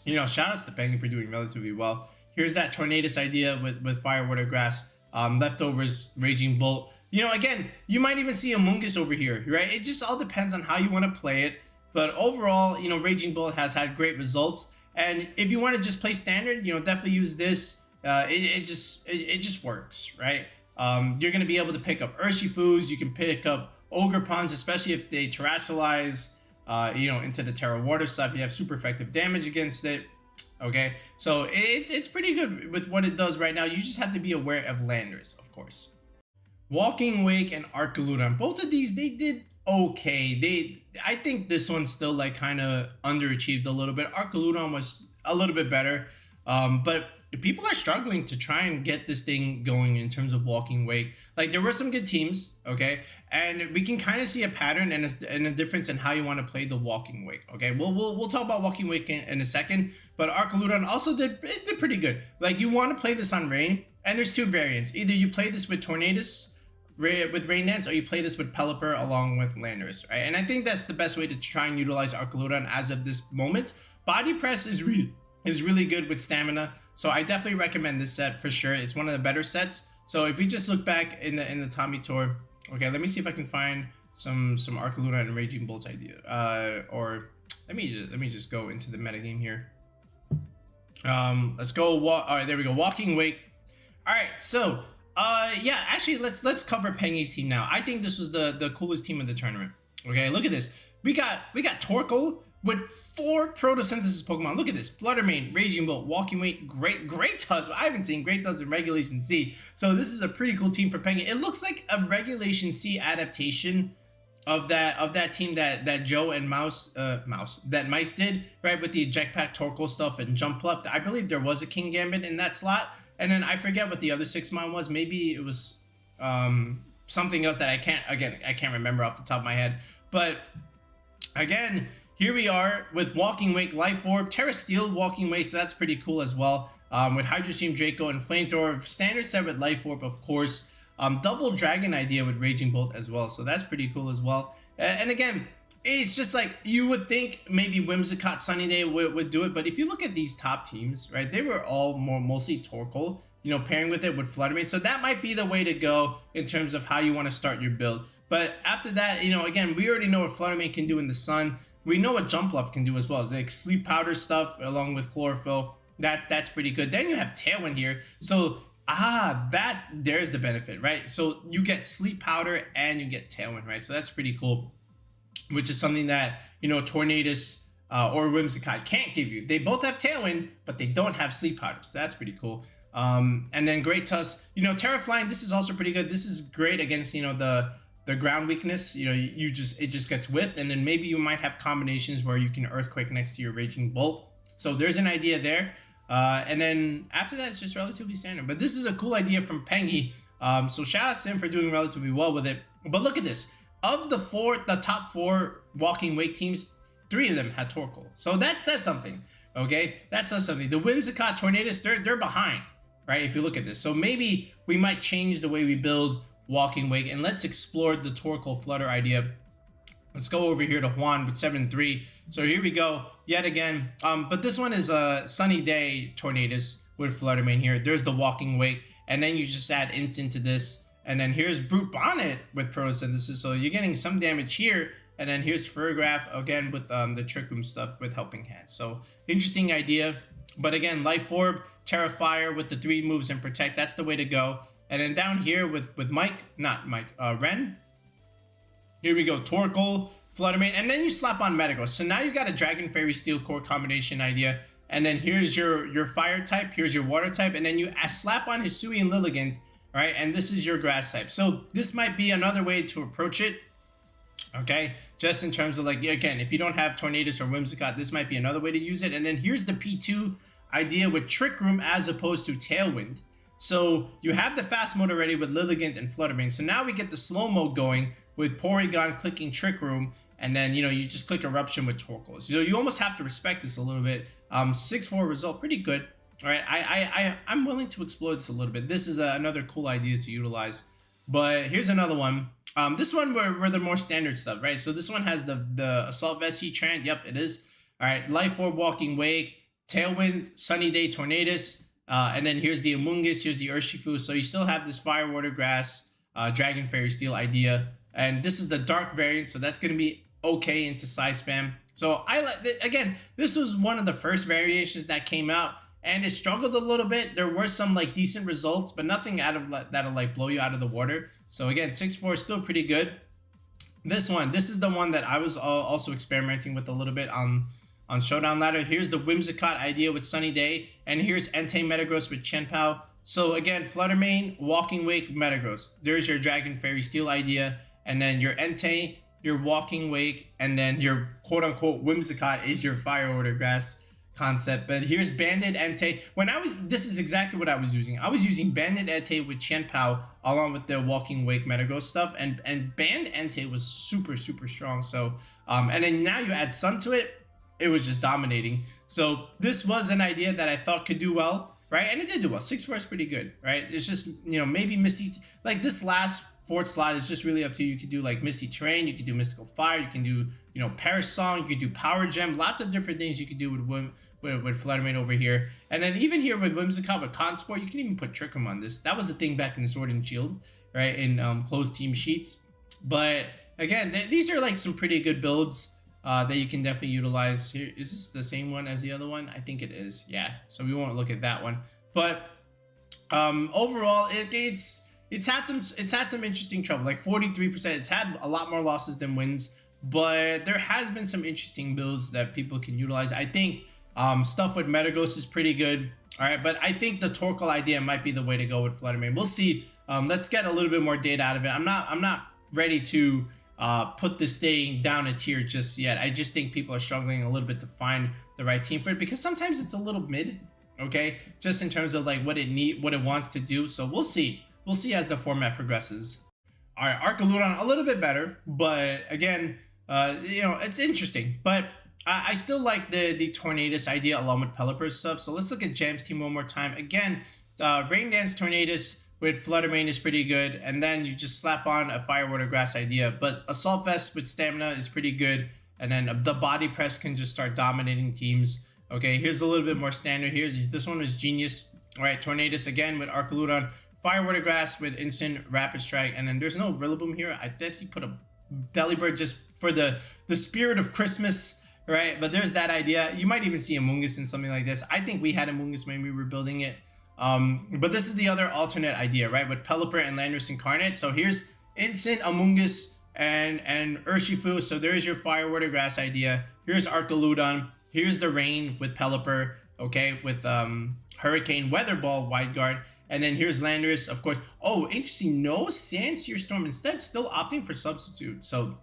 you know, shout outs to Pengy for doing relatively well. Here's that Tornadus idea with Fire, Water, Grass, leftovers, Raging Bolt. You know, again, you might even see a Mungus over here, right? It just all depends on how you want to play it. But overall, you know, Raging Bolt has had great results. And if you want to just play standard, you know, definitely use this. It just works, right? You're going to be able to pick up Urshifus. You can pick up Ogerpons, especially if they terrestrialize, you know, into the Terra Water stuff. You have super effective damage against it. Okay, so it's pretty good with what it does right now. You just have to be aware of Landorus, of course. Walking Wake and Archaludon, both of these, they did okay. I think this one still like kind of underachieved a little bit. Archaludon was a little bit better, but people are struggling to try and get this thing going in terms of Walking Wake. Like, there were some good teams, okay, and we can kind of see a pattern and a difference in how you want to play the Walking Wake. Okay, we'll talk about Walking Wake in a second, but Archaludon also did pretty good. Like, you want to play this on Rain, and there's two variants. Either you play this with Tornadus with Rain Dance, or you play this with Pelipper along with Landorus, right? And I think that's the best way to try and utilize Archaludon as of this moment. Body Press is really good with stamina, so I definitely recommend this set for sure. It's one of the better sets. So if we just look back in the Tommy Tour, okay, let me see if I can find some Archaludon and Raging Bolt's idea. Or let me just go into the metagame here. Let's go. All right, there we go. Walking Wake. All right, so yeah, actually let's cover Pengy's team now. I think this was the coolest team of the tournament. Okay, look at this. We got Torkoal with 4 photosynthesis Pokemon. Look at this. Fluttermane, Raging Bolt, Walking Wake, Great Tots. I haven't seen Great Tots in Regulation C. So this is a pretty cool team for Pengy. It looks like a Regulation C adaptation of that team that Joe and Mice did, right? With the Eject Pack Torkoal stuff and Jump Up. I believe there was a Kingambit in that slot. And then I forget what the other 6-mon was. Maybe it was something else that I can't remember off the top of my head. But again, here we are with Walking Wake, Life Orb, Terrasteel, Walking Wake, so that's pretty cool as well. With Hydro Stream, Draco, and Flamethrower, standard set with Life Orb, of course. Double Dragon idea with Raging Bolt as well, so that's pretty cool as well. And again, it's just like you would think maybe Whimsicott Sunny Day would do it, but if you look at these top teams, right, they were all mostly Torkoal, you know, pairing with it with Fluttermane, so that might be the way to go in terms of how you want to start your build. But after that, you know, again, we already know what Fluttermane can do in the sun. We know what Jump Bluff can do as well. It's like Sleep Powder stuff along with Chlorophyll. That's pretty good. Then you have Tailwind here. So, there's the benefit, right? So you get Sleep Powder and you get Tailwind, right? So that's pretty cool, which is something that, you know, Tornadus or Whimsicott can't give you. They both have Tailwind, but they don't have Sleep Powder. So that's pretty cool. And then Great Tusk, you know, Terra Flying, this is also pretty good. This is great against, you know, the ground weakness. You know, it just gets whiffed, and then maybe you might have combinations where you can Earthquake next to your Raging Bolt. So there's an idea there. And then after that, it's just relatively standard. But this is a cool idea from Pengy. So shout out to him for doing relatively well with it. But look at this. Of the top 4 Walking Wake teams, 3 of them had Torkoal. So that says something. Okay, that says something. The Whimsicott, Tornadus, they're behind, right? If you look at this, so maybe we might change the way we build Walking Wake, and let's explore the Torkoal Flutter idea. Let's go over here to Juan with 7-3. So here we go yet again. But this one is a Sunny Day Tornadus with Fluttermane here. There's the Walking Wake, and then you just add Instant to this, and then here's Brute Bonnet with Photosynthesis. So you're getting some damage here, and then here's Furgraph again with the Trick Room stuff with Helping Hand. So interesting idea. But again, Life Orb, Terrifier with the 3 moves and Protect. That's the way to go. And then down here with Ren. Here we go, Torkoal, Fluttermane, and then you slap on Metagross. So now you got a Dragon Fairy Steel Core combination idea. and then here's your fire type, here's your water type, and then you slap on Hisui and Lilligant, right? And this is your grass type. So this might be another way to approach it, okay? Just in terms of like, again, if you don't have Tornadus or Whimsicott, this might be another way to use it. And then here's the P2 idea with Trick Room as opposed to Tailwind. So you have the fast mode already with Lilligant and Fluttermane. So now we get the slow mode going with Porygon clicking Trick Room, and then, you know, you just click Eruption with Torkoal. So you almost have to respect this a little bit. 6-4 result, pretty good. All right, I'm willing to explore this a little bit. This is another cool idea to utilize. But here's another one. This one where the more standard stuff, right? So this one has the Assault Vest, Heatran. Yep, it is. All right, Life Orb, Walking Wake, Tailwind, Sunny Day, Tornadus. And then here's the Amoonguss, here's the Urshifu. So you still have this Fire, Water, Grass, Dragon, Fairy, Steel idea. And this is the Dark variant, so that's going to be okay into Psyspam. So I like, again, this was one of the first variations that came out, and it struggled a little bit. There were some like decent results, but nothing out of that'll like blow you out of the water. So again, 6-4 is still pretty good. This is the one that I was also experimenting with a little bit on Showdown Ladder. Here's the Whimsicott idea with Sunny Day, and here's Entei Metagross with Chenpao. So again, Fluttermane, Walking Wake, Metagross. There's your Dragon, Fairy, Steel idea, and then your Entei, your Walking Wake, and then your quote-unquote Whimsicott is your Fire Order Grass concept. But here's Banded Entei. This is exactly what I was using. I was using Banded Entei with Chenpao along with the Walking Wake Metagross stuff, and Band Entei was super strong. So and then now you add Sun to it, it was just dominating. So this was an idea that I thought could do well, right? And it did do well. 6-4 is pretty good, right? It's just, you know, maybe Misty, like this last fourth slot is just really up to you. You could do like Misty Terrain, you could do Mystical Fire, you can do, you know, Perish Song, you could do Power Gem, lots of different things you could do with Fluttermane over here. And then even here with Whimsicott, with Consport, you can even put Trick Room on this. That was a thing back in Sword and Shield, right? In closed team sheets. But again, these are like some pretty good builds that you can definitely utilize. Here, is this the same one as the other one? I think it is. Yeah. So we won't look at that one. But overall, it's had some interesting trouble. Like 43%. It's had a lot more losses than wins, but there has been some interesting builds that people can utilize. I think stuff with Metagross is pretty good. All right, but I think the Torkoal idea might be the way to go with Fluttermane. We'll see. Let's get a little bit more data out of it. I'm not ready to put this thing down a tier just yet. I just think people are struggling a little bit to find the right team for it, because sometimes it's a little mid, okay, just in terms of like what it wants to do. So we'll see as the format progresses. All right, Archaludon a little bit better, but again, you know, it's interesting. But I still like the Tornadus idea along with Pelipper stuff. So let's look at Jam's team one more time. Again, Rain Dance Tornadus with Fluttermane is pretty good, and then you just slap on a Fire, Water, Grass idea. But Assault Vest with Stamina is pretty good, and then the Body Press can just start dominating teams. Okay, here's a little bit more standard here. This one was genius. All right, Tornadus again with Archaludon, Fire, Water, Grass with Instant Rapid Strike, and then there's no Rillaboom here. I guess you put a Delibird just for the spirit of Christmas, right? But there's that idea. You might even see Amoonguss in something like this. I think we had Amoonguss when we were building it. But this is the other alternate idea, right? With Pelipper and Landorus-Incarnate. So here's Instant Amoonguss and Urshifu. So there's your Fire, Water, Grass idea. Here's Archaludon. Here's the Rain with Pelipper, okay, with Hurricane, Weather Ball, Wide Guard. And then here's Landorus, of course. Oh, interesting. No Sandsear Storm. Instead, still opting for Substitute. So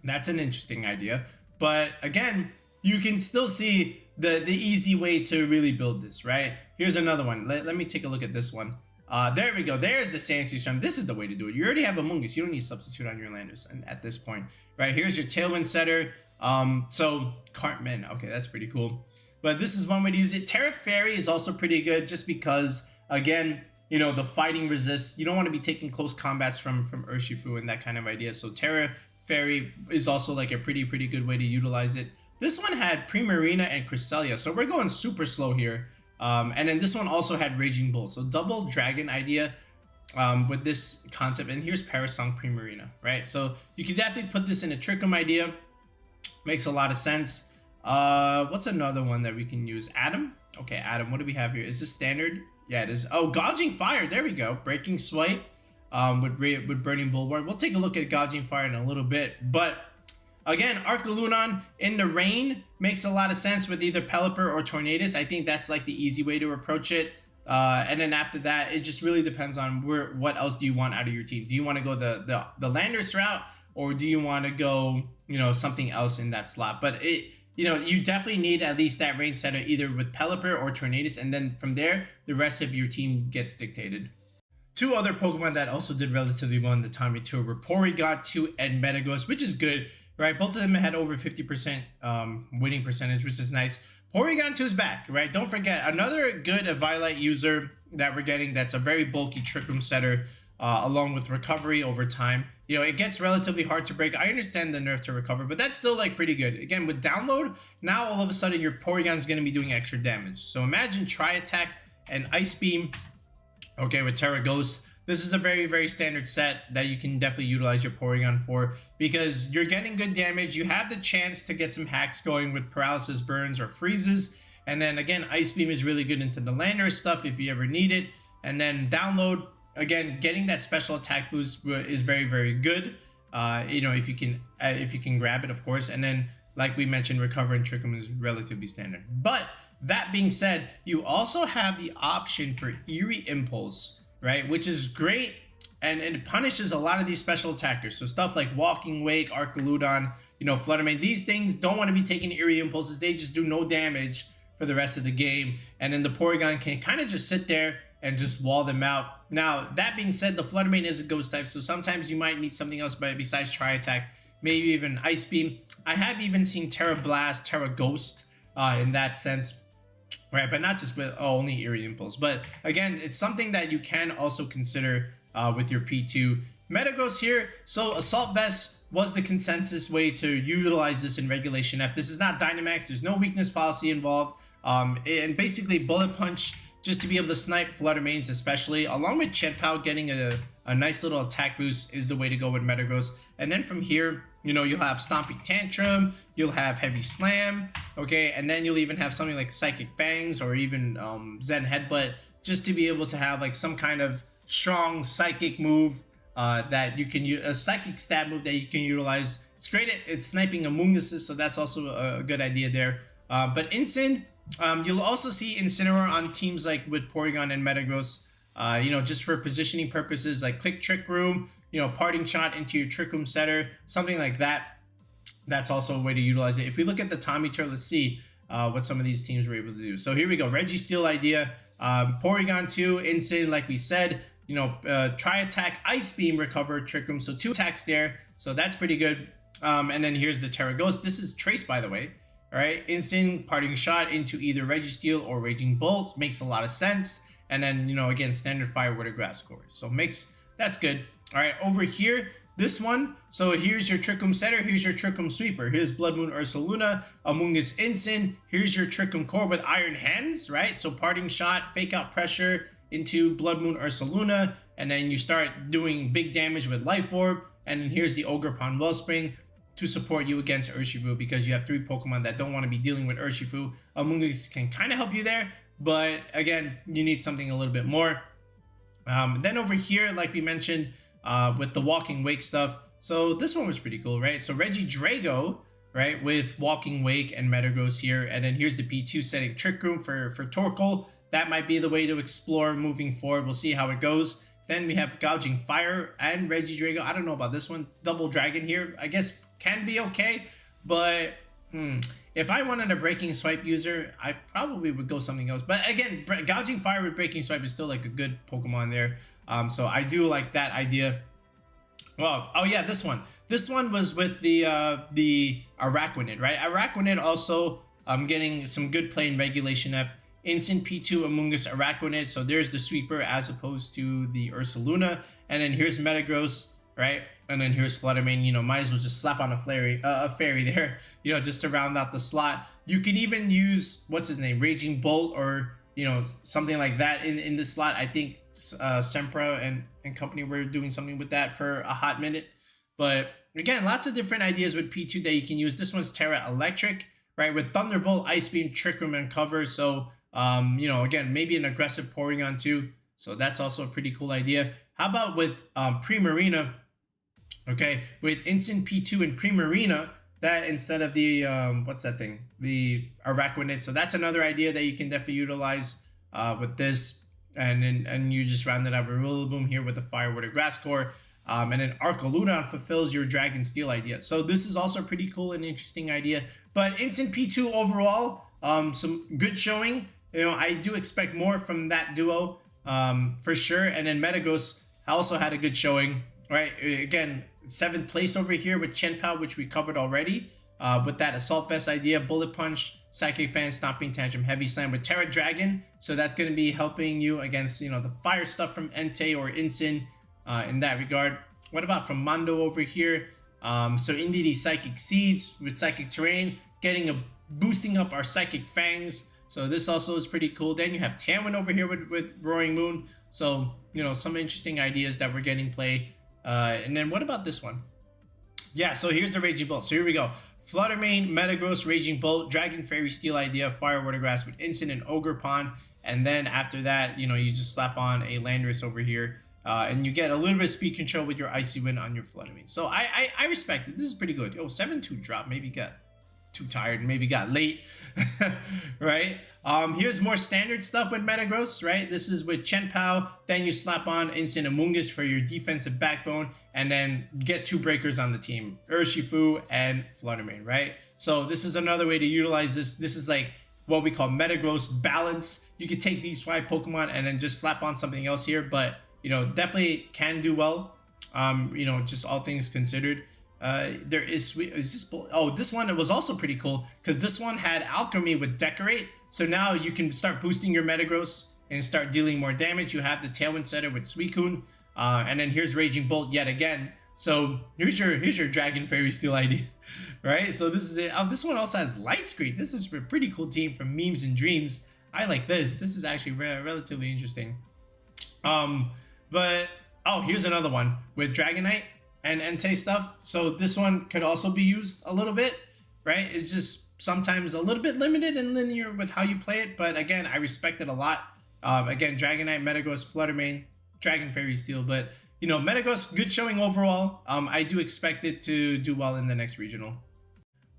that's an interesting idea. But again, you can still see the easy way to really build this, right? Here's another one. Let me take a look at this one. There we go. There's the Sandsear Storm. This is the way to do it. You already have Amoonguss. You don't need Substitute on your Landorus at this point, right? Here's your Tailwind Setter. So Cartman. Okay, that's pretty cool. But this is one way to use it. Terra Fairy is also pretty good, just because, again, you know, the fighting resist. You don't want to be taking close combats from Urshifu and that kind of idea. So Terra Fairy is also like a pretty good way to utilize it. This one had Primarina and Cresselia, so we're going super slow here. And then this one also had Raging Bolt, so double dragon idea with this concept. And here's Parasong Primarina, right? So you can definitely put this in a Trick Room idea. Makes a lot of sense. What's another one that we can use? Adam? Okay, Adam, what do we have here? Is this standard? Yeah, it is. Oh, Gouging Fire, there we go. Breaking Swipe with Burning Bulwark. We'll take a look at Gouging Fire in a little bit, but Again, Archaludon in the rain makes a lot of sense with either Pelipper or Tornadus. I think that's like the easy way to approach it. And then after that, it just really depends on what else do you want out of your team. Do you want to go the Landorus route, or do you want to go, you know, something else in that slot? But you know, you definitely need at least that range setter either with Pelipper or Tornadus, and then from there, the rest of your team gets dictated. Two other Pokemon that also did relatively well in the Tommy Tour were Porygon-2 and Metagross, which is good, right? Both of them had over 50% winning percentage, which is nice. Porygon-2 is back, right? Don't forget, another good Violet user that we're getting that's a very bulky Trick Room setter, along with recovery over time. You know, it gets relatively hard to break. I understand the nerf to recover, but that's still like pretty good. Again, with download, now all of a sudden your Porygon is going to be doing extra damage. So imagine Tri Attack and Ice Beam, okay, with Terra Ghost. This is a very, very standard set that you can definitely utilize your Porygon for, because you're getting good damage. You have the chance to get some hacks going with paralysis, burns, or freezes. And then again, Ice Beam is really good into the Landorus stuff if you ever need it. And then download, again, getting that special attack boost is very, very good. You know, if you can grab it, of course. And then, like we mentioned, recover and Trick Room is relatively standard. But that being said, you also have the option for Eerie Impulse, right? Which is great, and it punishes a lot of these special attackers. So stuff like Walking Wake, Archaludon, you know, Fluttermane. These things don't want to be taking Eerie Impulses. They just do no damage for the rest of the game. And then the Porygon can kind of just sit there and just wall them out. Now, that being said, the Fluttermane is a ghost type, so sometimes you might need something else besides Tri Attack, maybe even Ice Beam. I have even seen Terra Blast, Terra Ghost in that sense. Right, but not just with only Eerie Impulse. But again, it's something that you can also consider with your P2. Metagross here. So Assault Vest was the consensus way to utilize this in Regulation F. This is not Dynamax. There's no weakness policy involved. And basically Bullet Punch just to be able to snipe Fluttermanes especially. Along with Chedpow, getting a nice little attack boost is the way to go with Metagross. And then from here, you know, you'll have Stomping Tantrum, you'll have Heavy Slam, okay, and then you'll even have something like Psychic Fangs or even Zen Headbutt, just to be able to have like some kind of strong psychic move that you can use, a psychic stab move that you can utilize. It's great at sniping Amoonguses, so that's also a good idea there. But Incin, you'll also see Incineroar on teams like with Porygon and Metagross, you know, just for positioning purposes, like Click Trick Room, you know, Parting Shot into your Trick Room setter, something like that. That's also a way to utilize it. If we look at the Tommy Tour, let's see what some of these teams were able to do. So here we go. Registeel idea, Porygon-2, Incin, like we said, you know, Tri Attack, Ice Beam, Recover, Trick Room. So 2 attacks there. So that's pretty good. And then here's the Terra Ghost. This is Trace, by the way. All right, Instant Parting Shot into either Registeel or RagingBolt makes a lot of sense. And then, you know, again, Standard Fire with a Grass Core. So that's good. All right, over here, this one. So here's your Trick Room setter. Here's your Trick Room sweeper. Here's Blood Moon Ursaluna, Amoonguss Incin. Here's your Trick Room core with Iron Hands, right? So Parting Shot, Fake Out Pressure into Blood Moon Ursaluna. And then you start doing big damage with Life Orb. And then here's the Ogerpon-Wellspring to support you against Urshifu, because you have 3 Pokemon that don't want to be dealing with Urshifu. Amoonguss can kind of help you there, but again, you need something a little bit more. Then over here, like we mentioned, with the Walking Wake stuff. So this one was pretty cool, right? So Regidrago, right, with Walking Wake and Metagross here. And then here's the P2 setting Trick Room for Torkoal. That might be the way to explore moving forward. We'll see how it goes. Then we have Gouging Fire and Regidrago. I don't know about this one. Double Dragon here, I guess can be okay. But if I wanted a Breaking Swipe user, I probably would go something else. But again, Gouging Fire with Breaking Swipe is still like a good Pokemon there. So I do like that idea. Well, oh yeah, this one. This one was with the Araquanid, right? Araquanid also getting some good play in Regulation F. Instant P2 Amoonguss Araquanid. So there's the sweeper as opposed to the Ursaluna. And then here's Metagross, right? And then here's Fluttermane. You know, might as well just slap on a fairy there, you know, just to round out the slot. You can even use, what's his name, RagingBolt, or, you know, something like that in this slot. I think Sempra and company were doing something with that for a hot minute. But again, lots of different ideas with P2 that you can use. This one's Terra Electric, right? With Thunderbolt, Ice Beam, Trick Room, and Cover. So, you know, again, maybe an aggressive Porygon too. So that's also a pretty cool idea. How about with Primarina? Okay, with Instant P2 and Primarina, that instead of the what's that thing, the Araquanid. So that's another idea that you can definitely utilize with this, and you just round it up with Rillaboom here with the Fire Water Grass Core. And then Archaludon fulfills your Dragon Steel idea. So this is also a pretty cool and interesting idea. But Instant P2 overall, some good showing. You know, I do expect more from that duo for sure. And then Metagross also had a good showing, right? Again, 7th place over here with Chenpao, which we covered already. With that Assault Vest idea, Bullet Punch, Psychic Fan, Stomping Tantrum, Heavy Slam with Terra Dragon. So that's going to be helping you against, you know, the fire stuff from Entei or Incin. In that regard. What about from Mondo over here? So Indeedee Psychic Seeds with Psychic Terrain, boosting up our Psychic Fangs. So this also is pretty cool. Then you have Tailwind over here with Roaring Moon. So, you know, some interesting ideas that we're getting play. And then what about this one? Yeah, so here's the Raging Bolt. So here we go. Fluttermane, Metagross, Raging Bolt, Dragon Fairy Steel idea, Fire Water Grass with Incin and Ogerpon. And then after that, you know, you just slap on a Landorus over here. And you get a little bit of speed control with your Icy Wind on your Fluttermane. So I respect it. This is pretty good. Oh, 7-2 drop. Maybe got too tired. Maybe got late. Right? Here's more standard stuff with Metagross, right? This is with Chenpao. Then you slap on Instant Amoonguss for your defensive backbone. And then get 2 breakers on the team. Urshifu and Fluttermane, right? So this is another way to utilize this. This is like what we call Metagross balance. You could take these 5 Pokemon and then just slap on something else here. But you know, definitely can do well. You know, just all things considered. There is this? Oh, this one, it was also pretty cool because this one had Alchemy with Decorate. So now you can start boosting your Metagross and start dealing more damage. You have the Tailwind setter with Suicune, and then here's Raging Bolt yet again. So here's your Dragon Fairy Steel idea, right? So this is it. This one also has Light Screen. This is a pretty cool team from Memes and Dreams. I like this. This is actually relatively interesting. But, oh, here's another one with Dragonite and Entei stuff. So this one could also be used a little bit, right? It's just sometimes a little bit limited and linear with how you play it. But again, I respect it a lot. Again, Dragonite, Metagross, Fluttermane, Dragon Fairy Steel. But, you know, Metagross, good showing overall. I do expect it to do well in the next regional.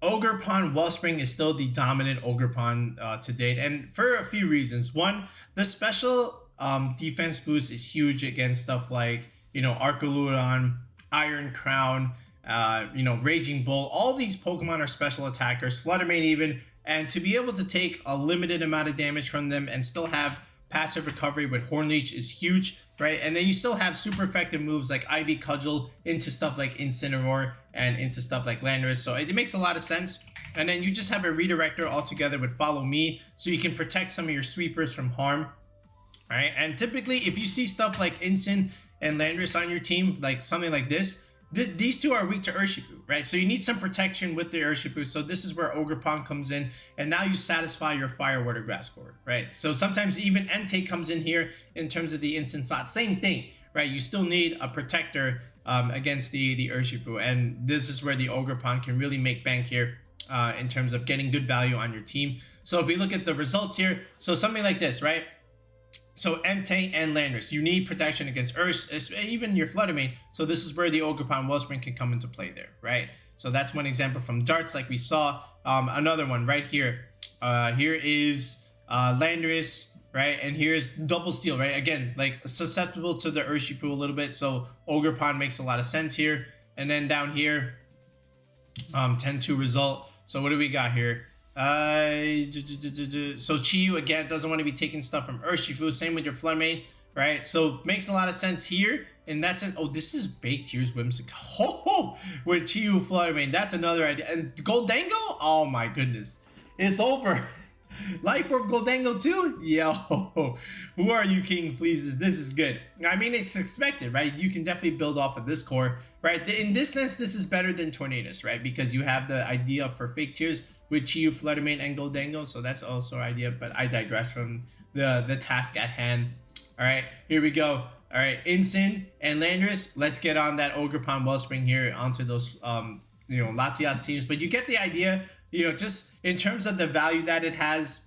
Ogerpon-Wellspring is still the dominant Ogerpon to date. And for a few reasons. One, the special defense boost is huge against stuff like, you know, Archaludon, Iron Crown, you know, Raging Bolt. All these Pokemon are special attackers, Fluttermane even, and to be able to take a limited amount of damage from them and still have passive recovery with Hornleech is huge, right? And then you still have super effective moves like Ivy Cudgel into stuff like Incineroar and into stuff like Landorus. So it makes a lot of sense. And then you just have a redirector altogether with Follow Me, so you can protect some of your sweepers from harm. Right? And typically, if you see stuff like Incin and Landorus on your team, like something like this, these two are weak to Urshifu, right? So you need some protection with the Urshifu. So this is where Ogerpon comes in, and now you satisfy your Fire Water Grass Core, right? So sometimes even Entei comes in here in terms of the Incin slot. Same thing, right? You still need a protector against the Urshifu, and this is where the Ogerpon can really make bank here in terms of getting good value on your team. So if we look at the results here, so something like this, right? So Entei and Landorus, you need protection against even your Fluttermane. So this is where the Ogerpon-Wellspring can come into play there, right? So that's one example from darts like we saw. Another one right here. Here is Landorus, right? And here's Double Steel, right? Again, like susceptible to the Urshifu a little bit. So Ogerpon makes a lot of sense here. And then down here, 10-2 result. So what do we got here? So Chiyu again doesn't want to be taking stuff from Urshifu. Same with your Fluttermane, right? So makes a lot of sense here. And that's it. Oh, this is Baked Tears Whimsicott. Oh, with Chiyu Fluttermane. That's another idea. And Goldango? Oh my goodness. It's over. Life Orb Goldango too? Yo, who are you, King Fleezes? This is good. I mean, it's expected, right? You can definitely build off of this core, right? In this sense, this is better than Tornadus, right? Because you have the idea for Fake Tears with Chiyu, Fluttermane, and Goldango. So that's also an idea, but I digress from the task at hand. All right, here we go. All right, Incin and Landorus. Let's get on that Ogerpon-Wellspring here onto those, you know, Latias teams. But you get the idea. You know, just in terms of the value that it has,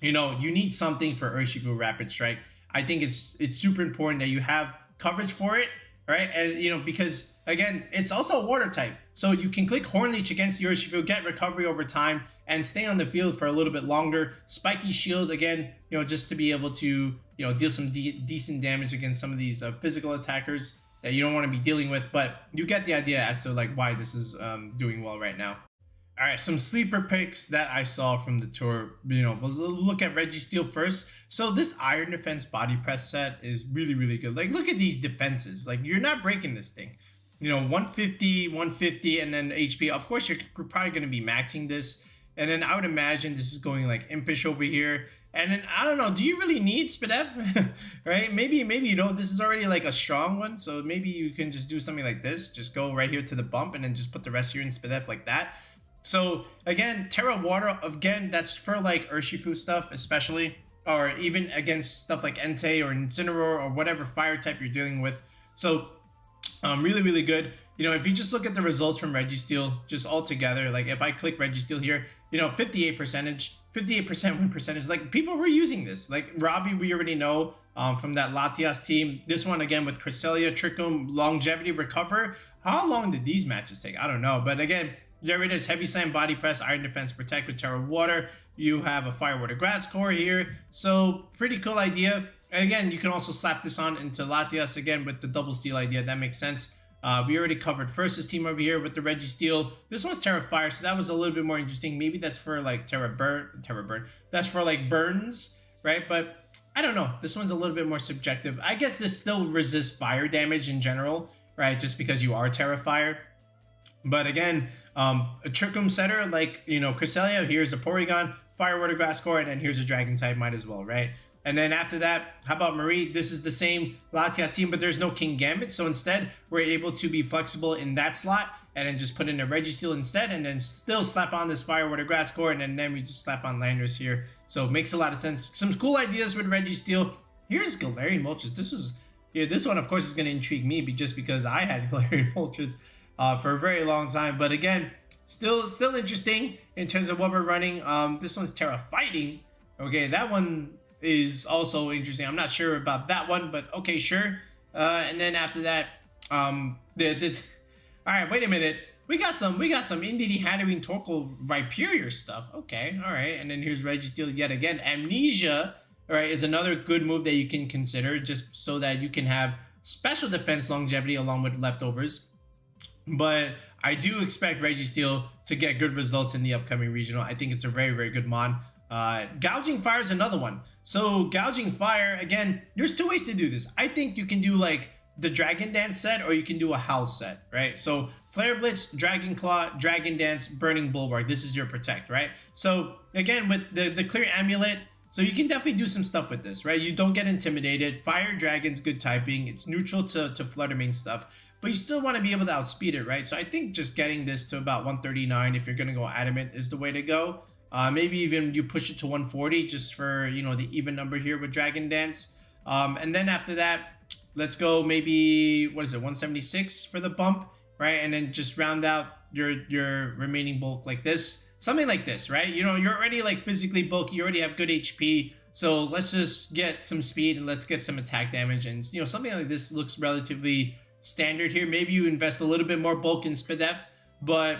you know, you need something for Urshifu Rapid Strike. I think it's super important that you have coverage for it, right? And, you know, because, again, it's also a water type. So you can click Horn Leech against the Urshifu, get recovery over time, and stay on the field for a little bit longer. Spiky Shield, again, just to be able to, deal some decent damage against some of these physical attackers that you don't want to be dealing with. But you get the idea as to like why this is doing well right now. All right, some sleeper picks that I saw from the tour. We'll look at Registeel first. So this Iron Defense Body Press set is really, really good. Like, look at these defenses. Like, you're not breaking this thing. 150, 150, and then HP. Of course, you're probably going to be maxing this. And then I would imagine this is going like Impish over here. And then, I don't know, do you really need Spadef? Right? Maybe you don't. This is already like a strong one. So maybe you can just do something like this. Just go right here to the bump and then just put the rest here in Spadef like that. So again, Terra Water, again, that's for like Urshifu stuff, especially, or even against stuff like Entei or Incineroar or whatever fire type you're dealing with. So really, really good. If you just look at the results from Registeel, just all together, like if I click Registeel here, 58% win percentage, like people were using this. Like Robbie, we already know from that Latias team. This one again with Cresselia, Trickle, Longevity, Recover. How long did these matches take? I don't know, but again, there it is. Heavy Slam, Body Press, Iron Defense, Protect with Terra Water. You have a Fire, Water, Grass core here. So pretty cool idea. And again, you can also slap this on into Latias again with the double steal idea. That makes sense. We already covered First's team over here with the Registeel. This one's Terra Fire, so that was a little bit more interesting. Maybe that's for like Terra Burn. That's for like burns, right? But I don't know. This one's a little bit more subjective. I guess this still resists fire damage in general, right? Just because you are Terra Fire. But again, a Trick Room setter like, Cresselia, here's a Porygon, Fire, Water, Grass core, and then here's a Dragon type, might as well, right? And then after that, how about Marie? This is the same Latias team, but there's no Kingambit. So instead, we're able to be flexible in that slot and then just put in a Registeel instead and then still slap on this Fire, Water, Grass core, and then we just slap on Landorus here. So it makes a lot of sense. Some cool ideas with Registeel. Here's Galarian Moltres. This one, of course, is going to intrigue me just because I had Galarian Moltres for a very long time. But again, still interesting in terms of what we're running. This one's Terra Fighting. Okay, that one is also interesting. I'm not sure about that one, but okay, sure. And then after that, all right, wait a minute. We got some Indeedee, Hatterene, Torkoal, Rhyperior stuff. Okay, all right. And then here's Registeel yet again. Amnesia, all right, is another good move that you can consider just so that you can have special defense longevity along with leftovers. But I do expect Registeel to get good results in the upcoming regional. I think it's a very, very good mon. Gouging Fire is another one. So Gouging Fire, again, there's two ways to do this. I think you can do like the Dragon Dance set or you can do a Howl set, right? So Flare Blitz, Dragon Claw, Dragon Dance, Burning Bulwark. This is your Protect, right? So again, with the Clear Amulet, so you can definitely do some stuff with this, right? You don't get intimidated. Fire Dragon's good typing. It's neutral to Flutter Mane stuff. But you still want to be able to outspeed it, right? So I think just getting this to about 139 if you're going to go Adamant is the way to go. Maybe even you push it to 140 just for, the even number here with Dragon Dance. And then after that, let's go maybe, 176 for the bump, right? And then just round out your remaining bulk like this. Something like this, right? You're already like physically bulky. You already have good HP. So let's just get some speed and let's get some attack damage. And, something like this looks relatively standard here. Maybe you invest a little bit more bulk in Spadef, but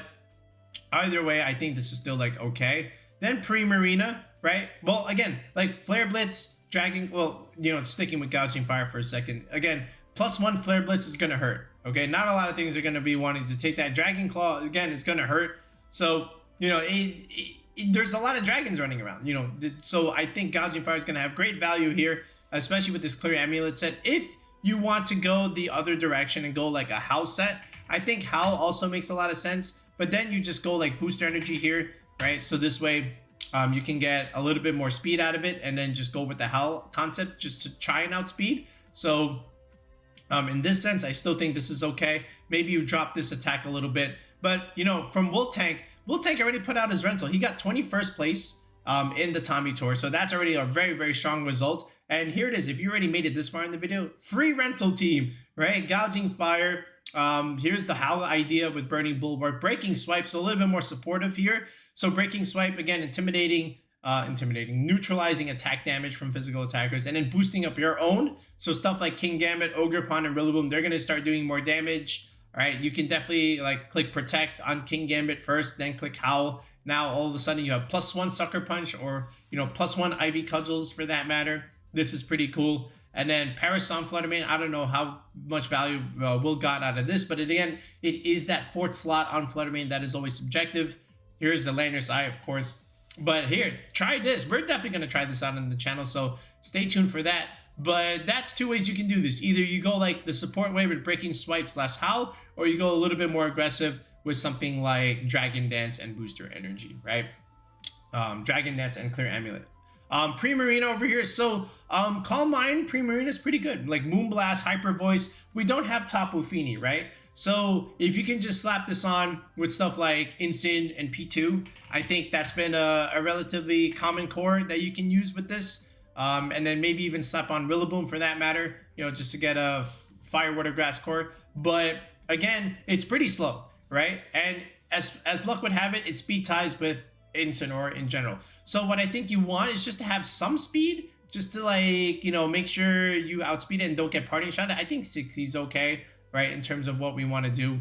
either way, I think this is still like okay. Then Primarina, right? Well, again, like Flare Blitz, Dragon, sticking with Gouging Fire for a second. Again, +1 Flare Blitz is going to hurt, okay? Not a lot of things are going to be wanting to take that. Dragon Claw, again, it's going to hurt. So, there's a lot of dragons running around, so I think Gouging Fire is going to have great value here, especially with this Clear Amulet set. If you want to go the other direction and go like a Howl set, I think Howl also makes a lot of sense, but then you just go like Booster Energy here, right? So this way you can get a little bit more speed out of it and then just go with the Howl concept just to try and outspeed. So in this sense, I still think this is okay. Maybe you drop this attack a little bit, but from Woltank already put out his rental. He got 21st place in the Tommy Tour, so that's already a very, very strong result. And here it is. If you already made it this far in the video, free rental team, right? Gouging Fire. Here's the Howl idea with Burning Bulwark. Breaking Swipe, so a little bit more supportive here. So Breaking Swipe, again, intimidating, neutralizing attack damage from physical attackers, and then boosting up your own. So stuff like Kingambit, Ogerpon, and Rillaboom, they're going to start doing more damage. All right, you can definitely like click protect on Kingambit first, then click howl. Now all of a sudden you have +1 sucker punch, or +1 Ivy cudgels for that matter. This is pretty cool. And then Parasol Fluttermane, I don't know how much value Will got out of this, but again, it is that 4th slot on Fluttermane that is always subjective. Here's the Landorus Eye, of course. But here, try this. We're definitely going to try this out on the channel, so stay tuned for that. But that's 2 ways you can do this. Either you go like the support way with Breaking Swipe / Howl, or you go a little bit more aggressive with something like Dragon Dance and Booster Energy, right? Dragon Dance and Clear Amulet. Primarina over here. So Calm Mind, Primarina is pretty good. Like Moonblast, Hyper Voice. We don't have Tapu Fini, right? So if you can just slap this on with stuff like Instant and P2, I think that's been a relatively common core that you can use with this. And then maybe even slap on Rillaboom for that matter, just to get a Fire, Water, Grass core. But again, it's pretty slow, right? And as luck would have it, it speed ties with Incineroar in general. So what I think you want is just to have some speed, just to like, make sure you outspeed it and don't get parting shot. I think 60 is okay, right, in terms of what we want to do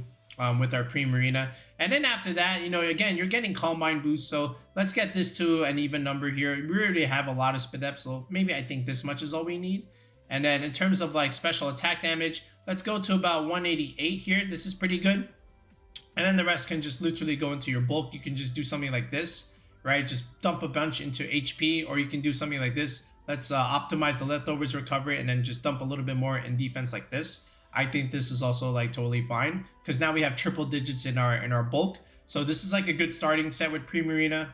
with our Primarina. And then after that, again, you're getting Calm Mind boost, so let's get this to an even number here. We already have a lot of Spadef, so maybe I think this much is all we need. And then in terms of like special attack damage, let's go to about 188 here. This is pretty good. And then the rest can just literally go into your bulk. You can just do something like this, right? Just dump a bunch into HP, or you can do something like this. Let's optimize the leftovers recovery and then just dump a little bit more in defense like this. I think this is also like totally fine because now we have triple digits in our bulk. So this is like a good starting set with Primarina.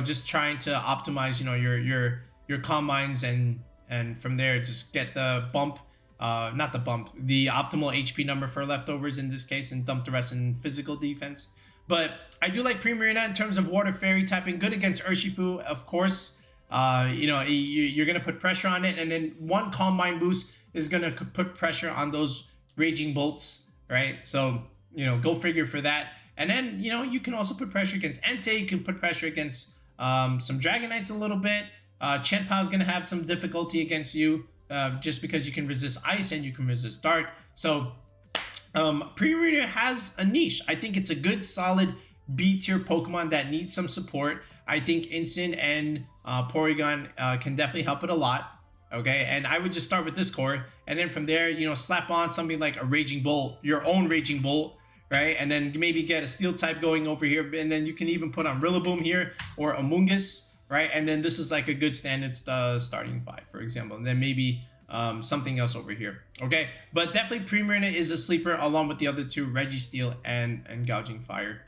Just trying to optimize, your Calm Minds and from there just get the bump, not the bump, the optimal HP number for leftovers in this case, and dump the rest in physical defense. But I do like Primarina in terms of Water Fairy typing, good against Urshifu, of course. You're gonna put pressure on it, and then one Calm Mind boost is gonna put pressure on those Raging Bolts, right? So go figure for that. And then you can also put pressure against Entei. You can put pressure against some Dragonites a little bit. Chien-Pao is gonna have some difficulty against you, just because you can resist Ice and you can resist Dark. So Primarina has a niche. I think it's a good, solid B tier Pokemon that needs some support. I think Instant and Porygon can definitely help it a lot. Okay, and I would just start with this core, and then from there, slap on something like a Raging Bolt, your own Raging Bolt, right? And then maybe get a Steel type going over here, and then you can even put on Rillaboom here or Amoonguss, right? And then this is like a good standard starting 5, for example, and then maybe something else over here. Okay, but definitely Primarina is a sleeper along with the other two, Registeel and Gouging Fire.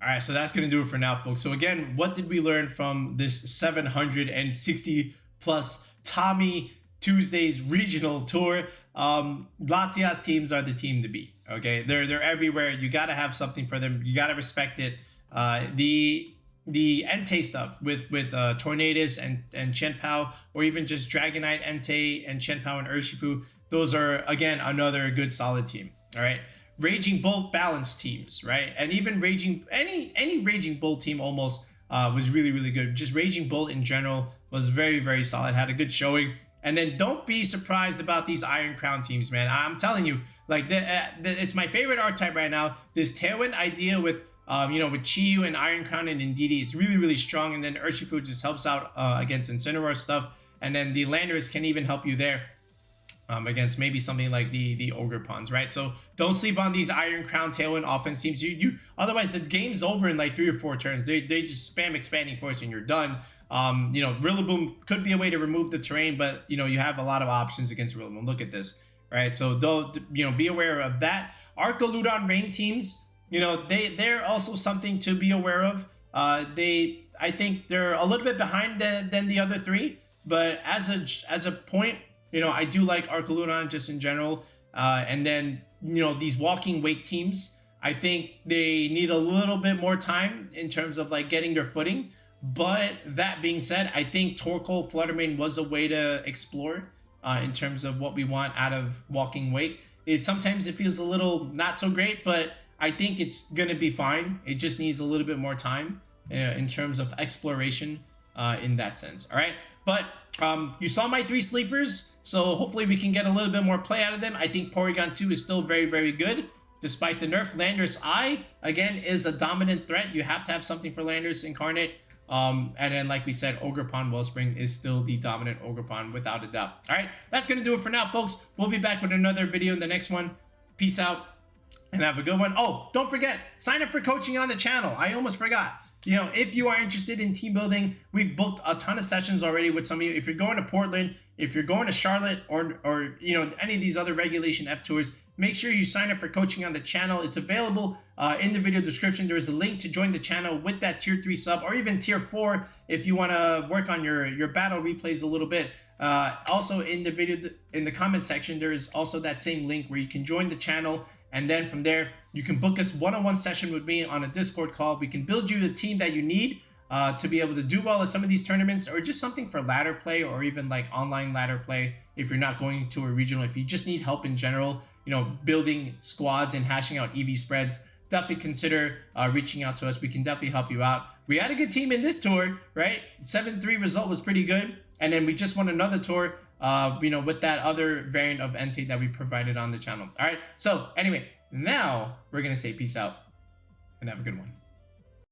All right, so that's gonna do it for now, folks. So again, what did we learn from this 760 plus Tommy Tuesdays regional tour? Latias teams are the team to beat. Okay, they're everywhere. You gotta have something for them. You gotta respect it. The Entei stuff with Tornadus and Chien-Pao, or even just Dragonite, Entei, and Chien-Pao and Urshifu, those are again another good solid team. All right, Raging Bolt balanced teams, right? And even any Raging Bolt team almost was really good. Just Raging Bolt in general was very solid, had a good showing. And then don't be surprised about these Iron Crown teams, man. I'm telling you, like it's my favorite archetype right now. This Tailwind idea with with Chi-Yu and Iron Crown and Indeedee, it's really strong. And then Urshifu just helps out against Incineroar stuff. And then the Landorus can even help you there against maybe something like the Ogerpons, right? So don't sleep on these Iron Crown Tailwind offense teams. Otherwise the game's over in like 3 or 4 turns. They just spam Expanding Force and you're done. Rillaboom could be a way to remove the terrain, but you have a lot of options against Rillaboom. Look at this, right? So don't be aware of that. Archaludon Rain teams, they're also something to be aware of. I think they're a little bit behind than the other 3, but as a point, I do like Archaludon just in general. And then these Walking Wake teams, I think they need a little bit more time in terms of like getting their footing. But that being said, I think Torkoal Fluttermane was a way to explore in terms of what we want out of Walking Wake. Sometimes it feels a little not so great, but I think it's gonna be fine. It just needs a little bit more time in terms of exploration in that sense. All right, but you saw my 3 sleepers, so hopefully we can get a little bit more play out of them. I think Porygon-2 is still very good. despite the nerf. Landorus I, again, is a dominant threat. You have to have something for Landorus-Incarnate. And then, like we said, Ogerpon-Wellspring is still the dominant Ogerpon without a doubt. All right, that's going to do it for now, folks. We'll be back with another video in the next one. Peace out and have a good one. Oh, don't forget, sign up for coaching on the channel. I almost forgot. You know, if you are interested in team building, we've booked a ton of sessions already with some of you. If you're going to Portland, if you're going to Charlotte, or you know, any of these other Regulation F tours, make sure you sign up for coaching on the channel. It's available in the video description. There is a link to join the channel with that tier 3 sub, or even tier 4 if you want to work on your battle replays a little bit. Also in the video, in the comment section, there is also that same link where you can join the channel. And then from there, you can book us one-on-one session with me on a Discord call. We can build you the team that you need to be able to do well at some of these tournaments, or just something for ladder play, or even like online ladder play if you're not going to a regional. If you just need help in general, you know, building squads and hashing out EV spreads, definitely consider reaching out to us. We can definitely help you out. We had a good team in this tour, right? 7-3 result was pretty good. And then we just won another tour, you know, with that other variant of Entei that we provided on the channel. All right. So anyway, now we're going to say peace out and have a good one.